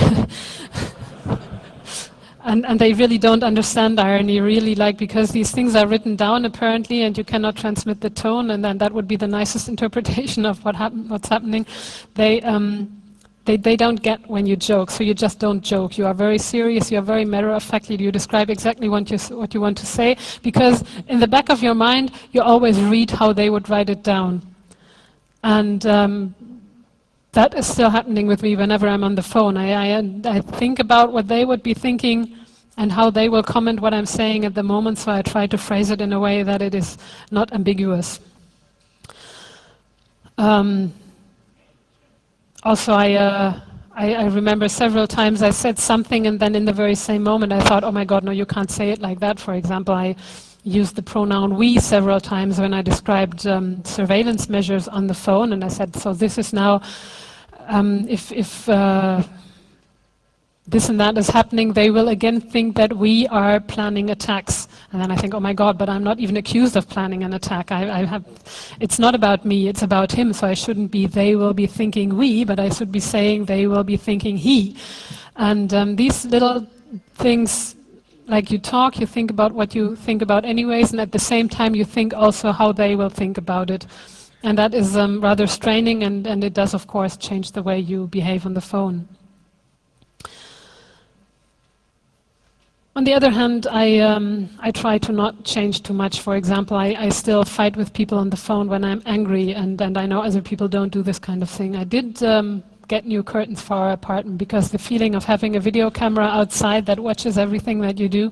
And they really don't understand irony, really, like, because these things are written down apparently, and you cannot transmit the tone, and then that would be the nicest interpretation of what's happening. They don't get when you joke, so you just don't joke. You are very serious. You are very matter-of-factly. You describe exactly what you want to say, because in the back of your mind, you always read how they would write it down, and that is still happening with me whenever I'm on the phone. I think about what they would be thinking and how they will comment what I'm saying at the moment, so I try to phrase it in a way that it is not ambiguous. Also, I remember several times I said something and then in the very same moment I thought, oh my God, no, you can't say it like that. For example, I used the pronoun we several times when I described surveillance measures on the phone, and I said, so this is now, if this and that is happening, they will again think that we are planning attacks. And then I think, oh my God, but I'm not even accused of planning an attack. It's not about me, it's about him, so I shouldn't be, they will be thinking we, but I should be saying they will be thinking he. And these little things, like you talk, you think about what you think about anyways, and at the same time you think also how they will think about it. And that is rather straining, and it does, of course, change the way you behave on the phone. On the other hand, I try to not change too much. For example, I still fight with people on the phone when I'm angry, and I know other people don't do this kind of thing. I did get new curtains for our apartment because the feeling of having a video camera outside that watches everything that you do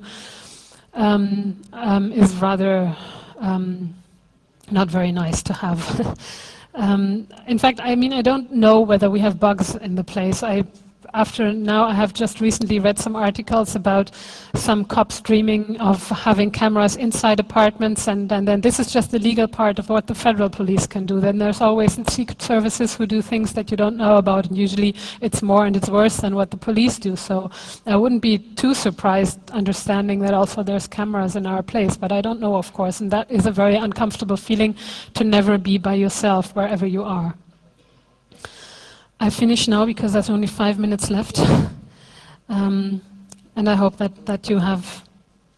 is rather not very nice to have. In fact, I mean, I don't know whether we have bugs in the place. After now, I have just recently read some articles about some cops dreaming of having cameras inside apartments, and then this is just the legal part of what the federal police can do. Then there's always secret services who do things that you don't know about, and usually it's more and it's worse than what the police do. So I wouldn't be too surprised understanding that also there's cameras in our place, but I don't know, of course, and that is a very uncomfortable feeling to never be by yourself wherever you are. I finish now because there's only 5 minutes left. And I hope that you have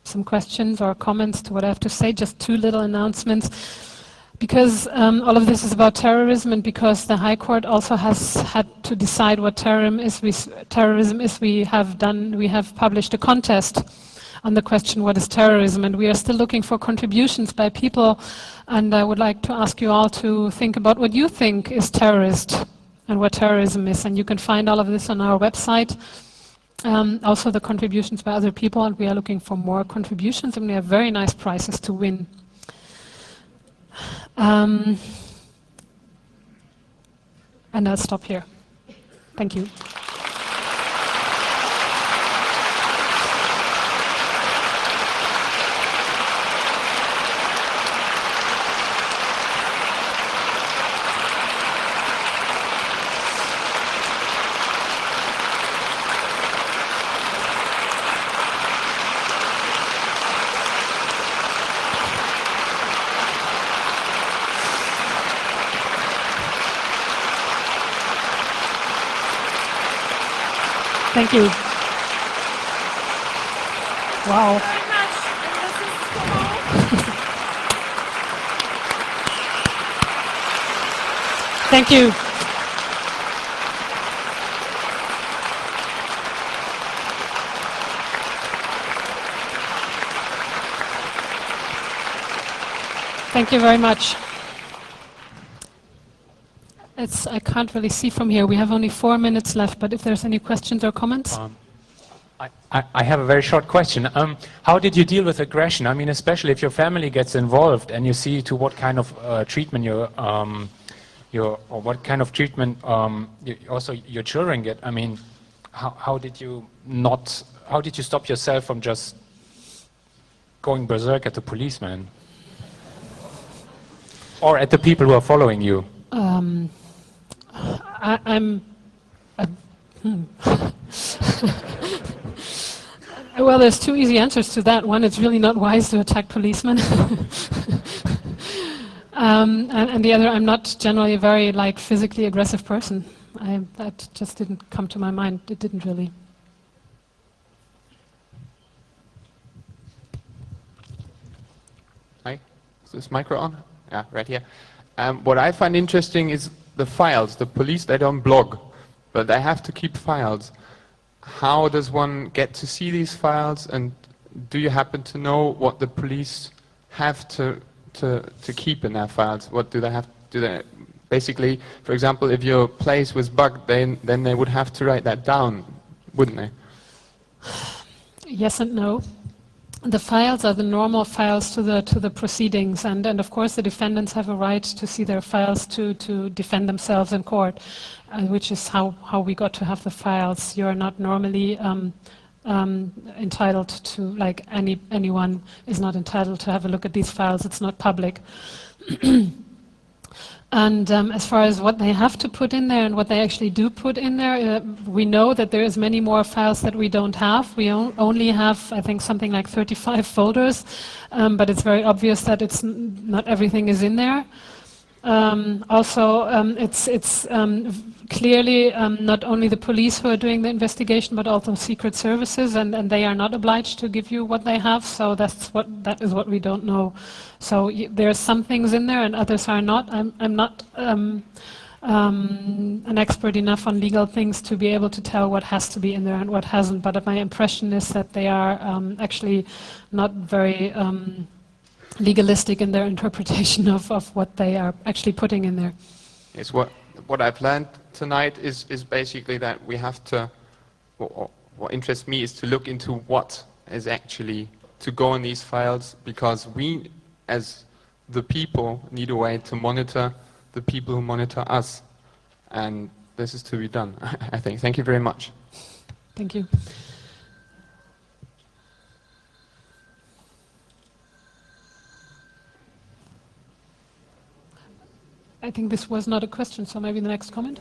some questions or comments to what I have to say. Just 2 little announcements. Because all of this is about terrorism, and because the High Court also has had to decide what terrorism is, we have published a contest on the question, what is terrorism? And we are still looking for contributions by people. And I would like to ask you all to think about what you think is terrorist and what terrorism is, and you can find all of this on our website. Also the contributions by other people, and we are looking for more contributions, and we have very nice prizes to win. And I'll stop here. Thank you. Thank you. Wow. Very much. And this is Thank you. Thank you very much. I can't really see from here. We have only 4 minutes left, but if there's any questions or comments? I have a very short question. How did you deal with aggression? I mean, especially if your family gets involved and you see to what kind of treatment or what kind of treatment also your children get. I mean, how did you stop yourself from just going berserk at the policeman or at the people who are following you? Well, there's two easy answers to that. One, it's really not wise to attack policemen. And the other, I'm not generally a very physically aggressive person. That just didn't come to my mind. It didn't really. Hi, is this micro on? Yeah, right here. What I find interesting is the files. The police, they don't blog, but they have to keep files. How does one get to see these files, and do you happen to know what the police have to keep in their files? What do they have? Do they basically, for example, if your place was bugged, then they would have to write that down, wouldn't they? Yes and no. The files are the normal files to the proceedings, and of course the defendants have a right to see their files to defend themselves in court, which is how we got to have the files. You are not normally entitled to, anyone is not entitled to have a look at these files. It's not public. And as far as what they have to put in there and what they actually do put in there, we know that there is many more files that we don't have. We only have, I think, something like 35 folders, but it's very obvious that not everything is in there. Also, it's clearly not only the police who are doing the investigation, but also secret services, and they are not obliged to give you what they have. So that is what we don't know. So there are some things in there, and others are not. I'm not an expert enough on legal things to be able to tell what has to be in there and what hasn't. But my impression is that they are actually not very legalistic in their interpretation of what they are actually putting in there. Yes, what I've learned tonight is basically that we have to, what interests me is to look into what is actually to go in these files, because we, as the people, need a way to monitor the people who monitor us. And this is to be done, I think. Thank you very much. Thank you. I think this was not a question, so maybe the next comment.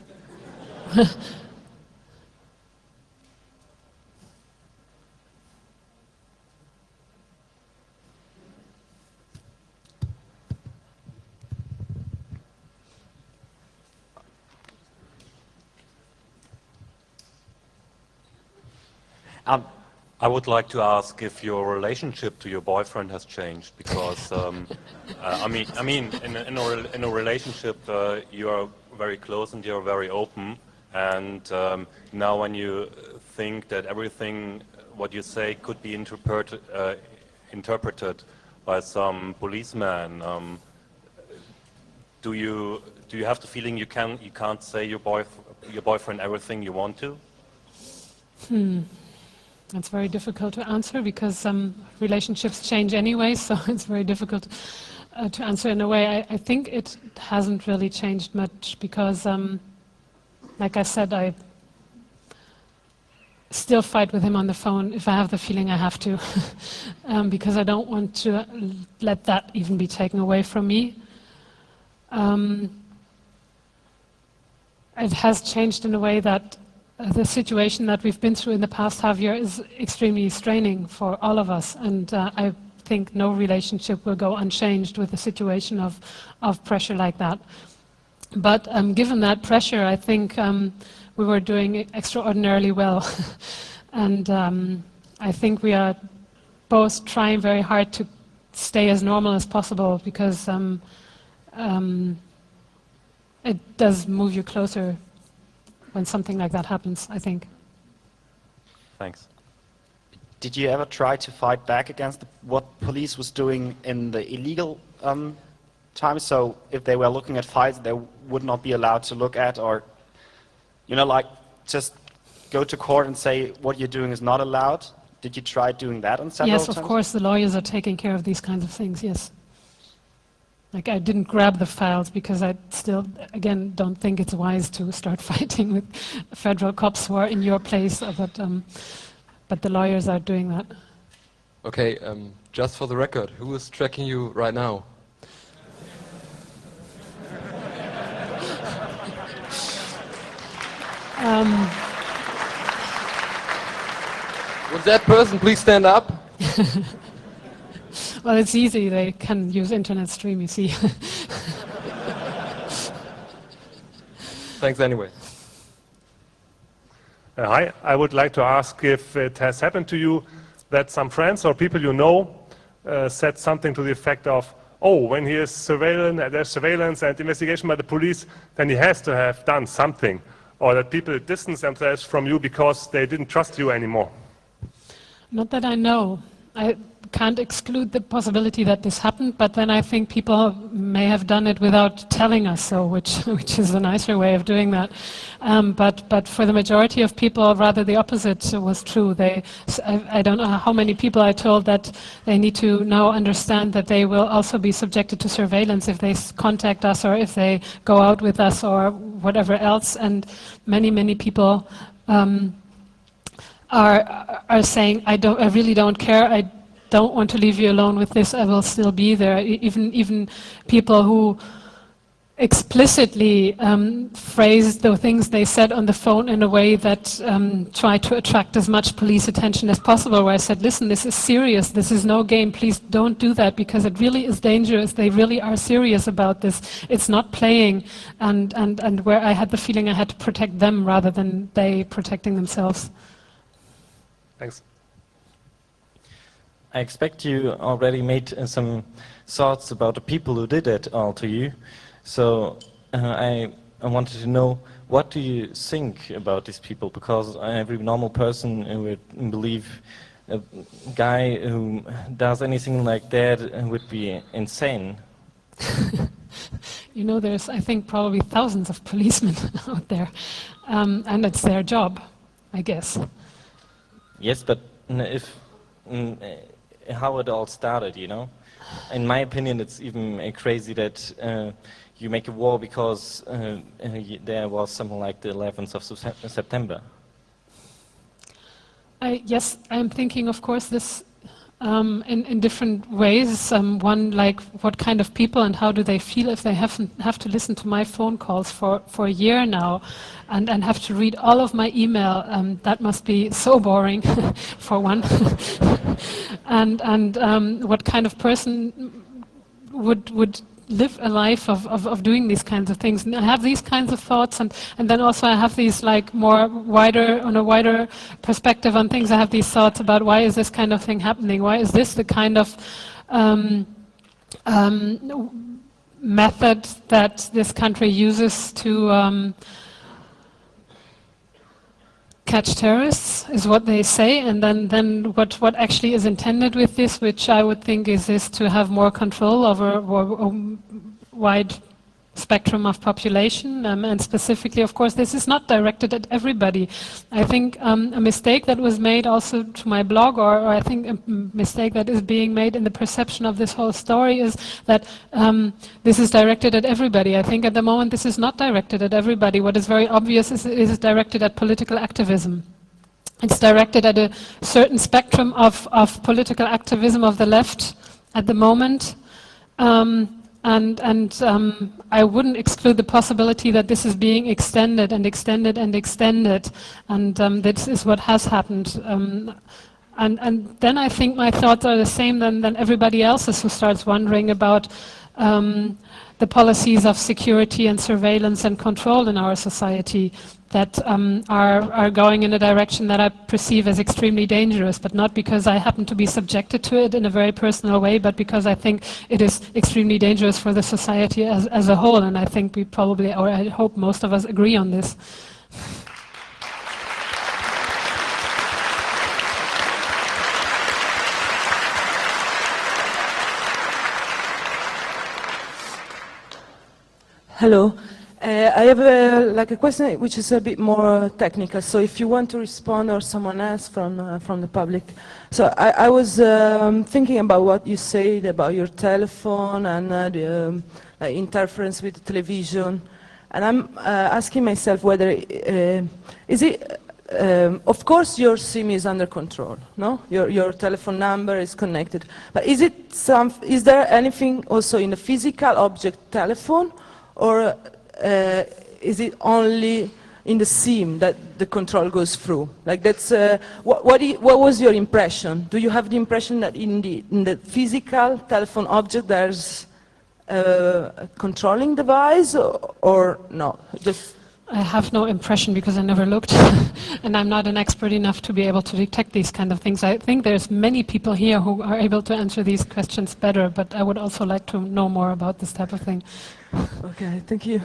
I would like to ask if your relationship to your boyfriend has changed, because I mean, in a relationship you are very close and you are very open, and now when you think that everything what you say could be interpreted by some policeman, do you have the feeling you can't say your boyfriend everything you want to? That's very difficult to answer, because relationships change anyway, so it's very difficult to answer in a way. I think it hasn't really changed much, because, like I said, I still fight with him on the phone if I have the feeling I have to, because I don't want to let that even be taken away from me. It has changed in a way that the situation that we've been through in the past half year is extremely straining for all of us, and I think no relationship will go unchanged with a situation of pressure like that. But given that pressure, I think we were doing extraordinarily well. And I think we are both trying very hard to stay as normal as possible, because it does move you closer when something like that happens, I think. Thanks. Did you ever try to fight back against what police was doing in the illegal time? So if they were looking at files they would not be allowed to look at, or, you know, like just go to court and say what you're doing is not allowed? Did you try doing that on several times? Yes, of course, the lawyers are taking care of these kinds of things, yes. Like, I didn't grab the files because I still, again, don't think it's wise to start fighting with federal cops who are in your place, but the lawyers are doing that. Okay, just for the record, who is tracking you right now? Would that person please stand up? Well, it's easy. They can use internet stream, you see. Thanks anyway. Hi, I would like to ask if it has happened to you that some friends or people you know said something to the effect of, oh, when he is there's surveillance and investigation by the police, then he has to have done something. Or that people distance themselves from you because they didn't trust you anymore. Not that I know. I can't exclude the possibility that this happened, but then I think people may have done it without telling us so, which is a nicer way of doing that. But for the majority of people, rather the opposite was true. I don't know how many people I told that they need to now understand that they will also be subjected to surveillance if they contact us or if they go out with us or whatever else. And many people are saying, I really don't care. I don't want to leave you alone with this. I will still be there. Even people who explicitly phrased the things they said on the phone in a way that tried to attract as much police attention as possible, where I said, listen, this is serious. This is no game. Please don't do that because it really is dangerous. They really are serious about this. It's not playing. And where I had the feeling I had to protect them rather than they protecting themselves. Thanks. I expect you already made some thoughts about the people who did it all to you. So I wanted to know, what do you think about these people? Because every normal person would believe a guy who does anything like that would be insane. You know, there's, I think, probably thousands of policemen out there. And it's their job, I guess. Yes, but if how it all started, you know? In my opinion, it's even crazy that you make a war because there was something like the 11th of September. Yes, I'm thinking, of course, this in different ways. One, like, what kind of people and how do they feel if they have to listen to my phone calls for a year now and have to read all of my email. That must be so boring, for one. and what kind of person would live a life of doing these kinds of things. And I have these kinds of thoughts, and then also I have these, like, on a wider perspective on things. I have these thoughts about, why is this kind of thing happening? Why is this the kind of method that this country uses to catch terrorists, is what they say, and then what actually is intended with this, which I would think is this, to have more control over a wide spectrum of population, and specifically, of course, this is not directed at everybody. I think a mistake that was made also to my blog, or I think a mistake that is being made in the perception of this whole story, is that this is directed at everybody. I think at the moment this is not directed at everybody. What is very obvious is it is directed at political activism. It's directed at a certain spectrum of political activism of the left at the moment. I wouldn't exclude the possibility that this is being extended and extended and extended, and this is what has happened. And then I think my thoughts are the same than everybody else's who starts wondering about the policies of security and surveillance and control in our society that are going in a direction that I perceive as extremely dangerous, but not because I happen to be subjected to it in a very personal way, but because I think it is extremely dangerous for the society as a whole, and I think we probably, or I hope most of us agree on this. Hello. I have a question which is a bit more technical. So if you want to respond, or someone else from the public. So I was thinking about what you said about your telephone and the interference with the television, and I'm asking myself whether is it. Of course, your SIM is under control. No, your telephone number is connected. But is there anything also in the physical object telephone? Or is it only in the SIM that the control goes through. Like that's, what was your impression? Do you have the impression that in the physical telephone object there's a controlling device or no? Just I have no impression because I never looked and I'm not an expert enough to be able to detect these kind of things. I think there's many people here who are able to answer these questions better, but I would also like to know more about this type of thing. Okay, thank you.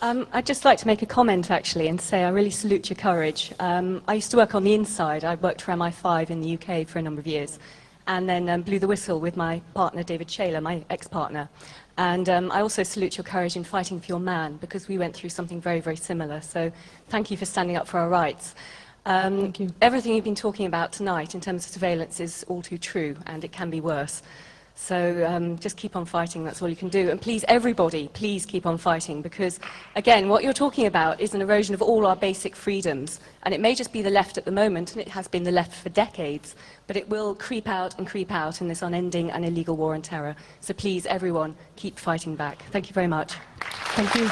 I'd just like to make a comment actually and say I really salute your courage. I used to work on the inside. I worked for MI5 in the UK for a number of years and then blew the whistle with my partner David Shaler, my ex-partner. And I also salute your courage in fighting for your man because we went through something very, very similar. So thank you for standing up for our rights. Thank you. Everything you've been talking about tonight in terms of surveillance is all too true and it can be worse. So just keep on fighting, that's all you can do. And please, everybody, please keep on fighting because, again, what you're talking about is an erosion of all our basic freedoms. And it may just be the left at the moment, and it has been the left for decades, but it will creep out in this unending and illegal war on terror. So please, everyone, keep fighting back. Thank you very much. Thank you.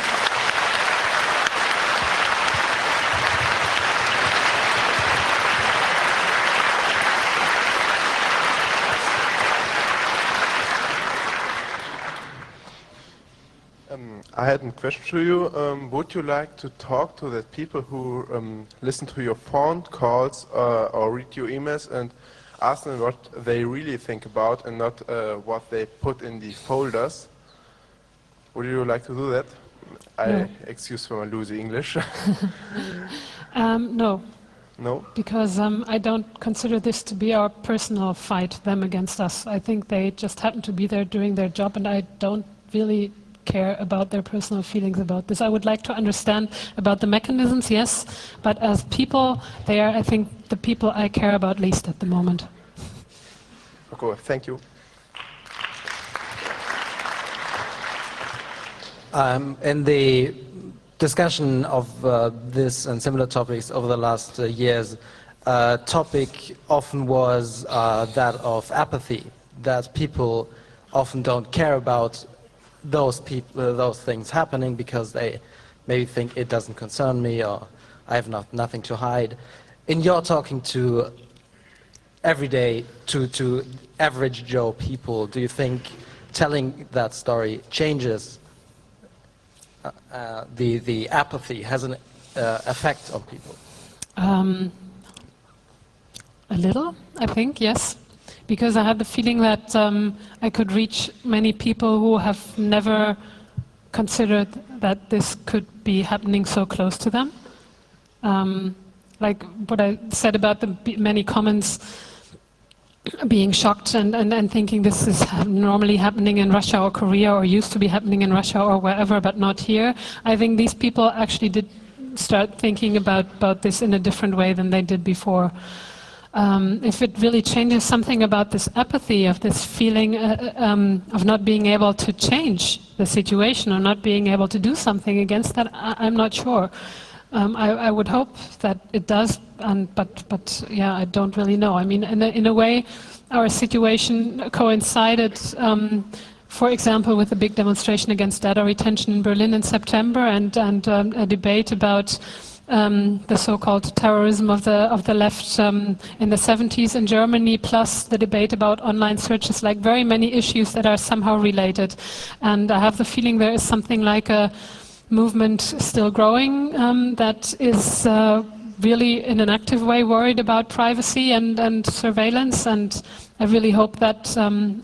I had a question to you. Would you like to talk to the people who listen to your phone calls or read your emails and ask them what they really think about and not what they put in the folders? Would you like to do that? No. Excuse for my lousy English. No. No? Because I don't consider this to be our personal fight, them against us. I think they just happen to be there doing their job and I don't really care about their personal feelings about this. I would like to understand about the mechanisms, yes, but as people, they are, I think, the people I care about least at the moment. Okay, thank you. In the discussion of this and similar topics over the last years, topic often was that of apathy, that people often don't care about those things happening because they maybe think it doesn't concern me or I have nothing to hide. In your talking to everyday, to average Joe people, do you think telling that story changes the apathy, has an effect on people? A little, I think, yes. Because I had the feeling that I could reach many people who have never considered that this could be happening so close to them. Like what I said about the many comments being shocked and thinking this is normally happening in Russia or Korea or used to be happening in Russia or wherever but not here. I think these people actually did start thinking about this in a different way than they did before. If it really changes something about this apathy, of this feeling of not being able to change the situation or not being able to do something against that, I'm not sure. I would hope that it does, but yeah, I don't really know. I mean, in a way, our situation coincided, for example, with the big demonstration against data retention in Berlin in September and a debate about the so-called terrorism of the left in the 70s in Germany, plus the debate about online searches, like very many issues that are somehow related. And I have the feeling there is something like a movement still growing that is really in an active way worried about privacy and surveillance, and I really hope that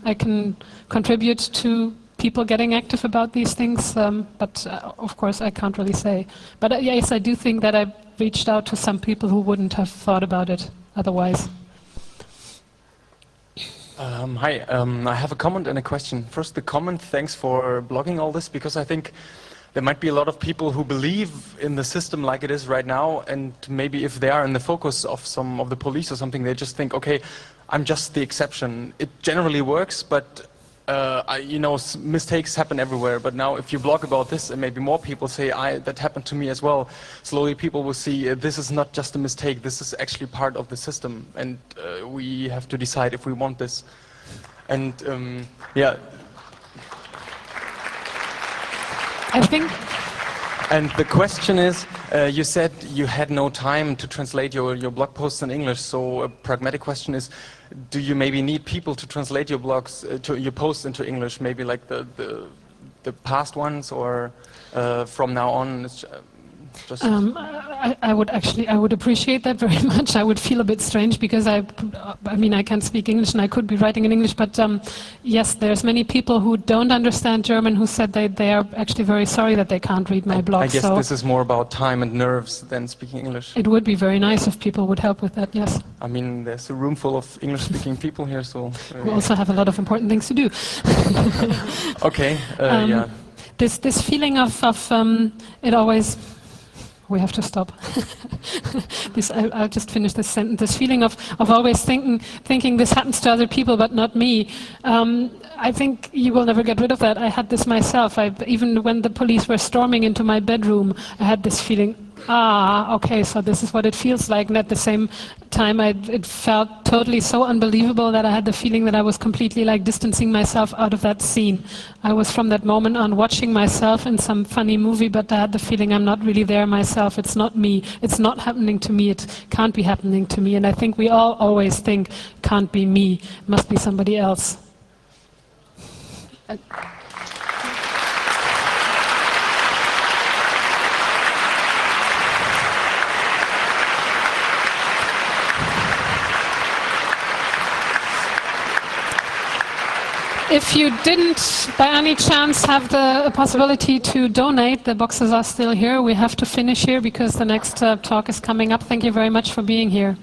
I can contribute to people getting active about these things, but of course I can't really say. But yes, I do think that I reached out to some people who wouldn't have thought about it otherwise. Hi, I have a comment and a question. First the comment, thanks for blogging all this, because I think there might be a lot of people who believe in the system like it is right now, and maybe if they are in the focus of some of the police or something, they just think, okay, I'm just the exception. It generally works, but you know, mistakes happen everywhere, but now if you blog about this and maybe more people say, that happened to me as well, slowly people will see this is not just a mistake, this is actually part of the system, and we have to decide if we want this. And yeah. I think And the question is, you said you had no time to translate your blog posts in English, so a pragmatic question is, do you maybe need people to translate your blogs, your posts into English, maybe like the past ones, or from now on? It's, just I would appreciate that very much. I would feel a bit strange because I mean, I can speak English and I could be writing in English, but yes, there's many people who don't understand German who said they are actually very sorry that they can't read my blog. I guess so this is more about time and nerves than speaking English. it would be very nice if people would help with that, yes. I mean, there's a room full of English-speaking people here, so... We also have a lot of important things to do. Okay, yeah. This feeling of it always... We have to stop. I'll just finish this sentence. This feeling of always thinking this happens to other people but not me. I think you will never get rid of that. I had this myself. Even when the police were storming into my bedroom, I had this feeling, okay, so this is what it feels like. And at the same time, it felt totally so unbelievable that I had the feeling that I was completely like distancing myself out of that scene. I was from that moment on watching myself in some funny movie, but I had the feeling I'm not really there myself. It's not me. It's not happening to me. It can't be happening to me. And I think we all always think, can't be me. It must be somebody else. If you didn't, by any chance, have the possibility to donate, the boxes are still here. We have to finish here because the next talk is coming up. Thank you very much for being here.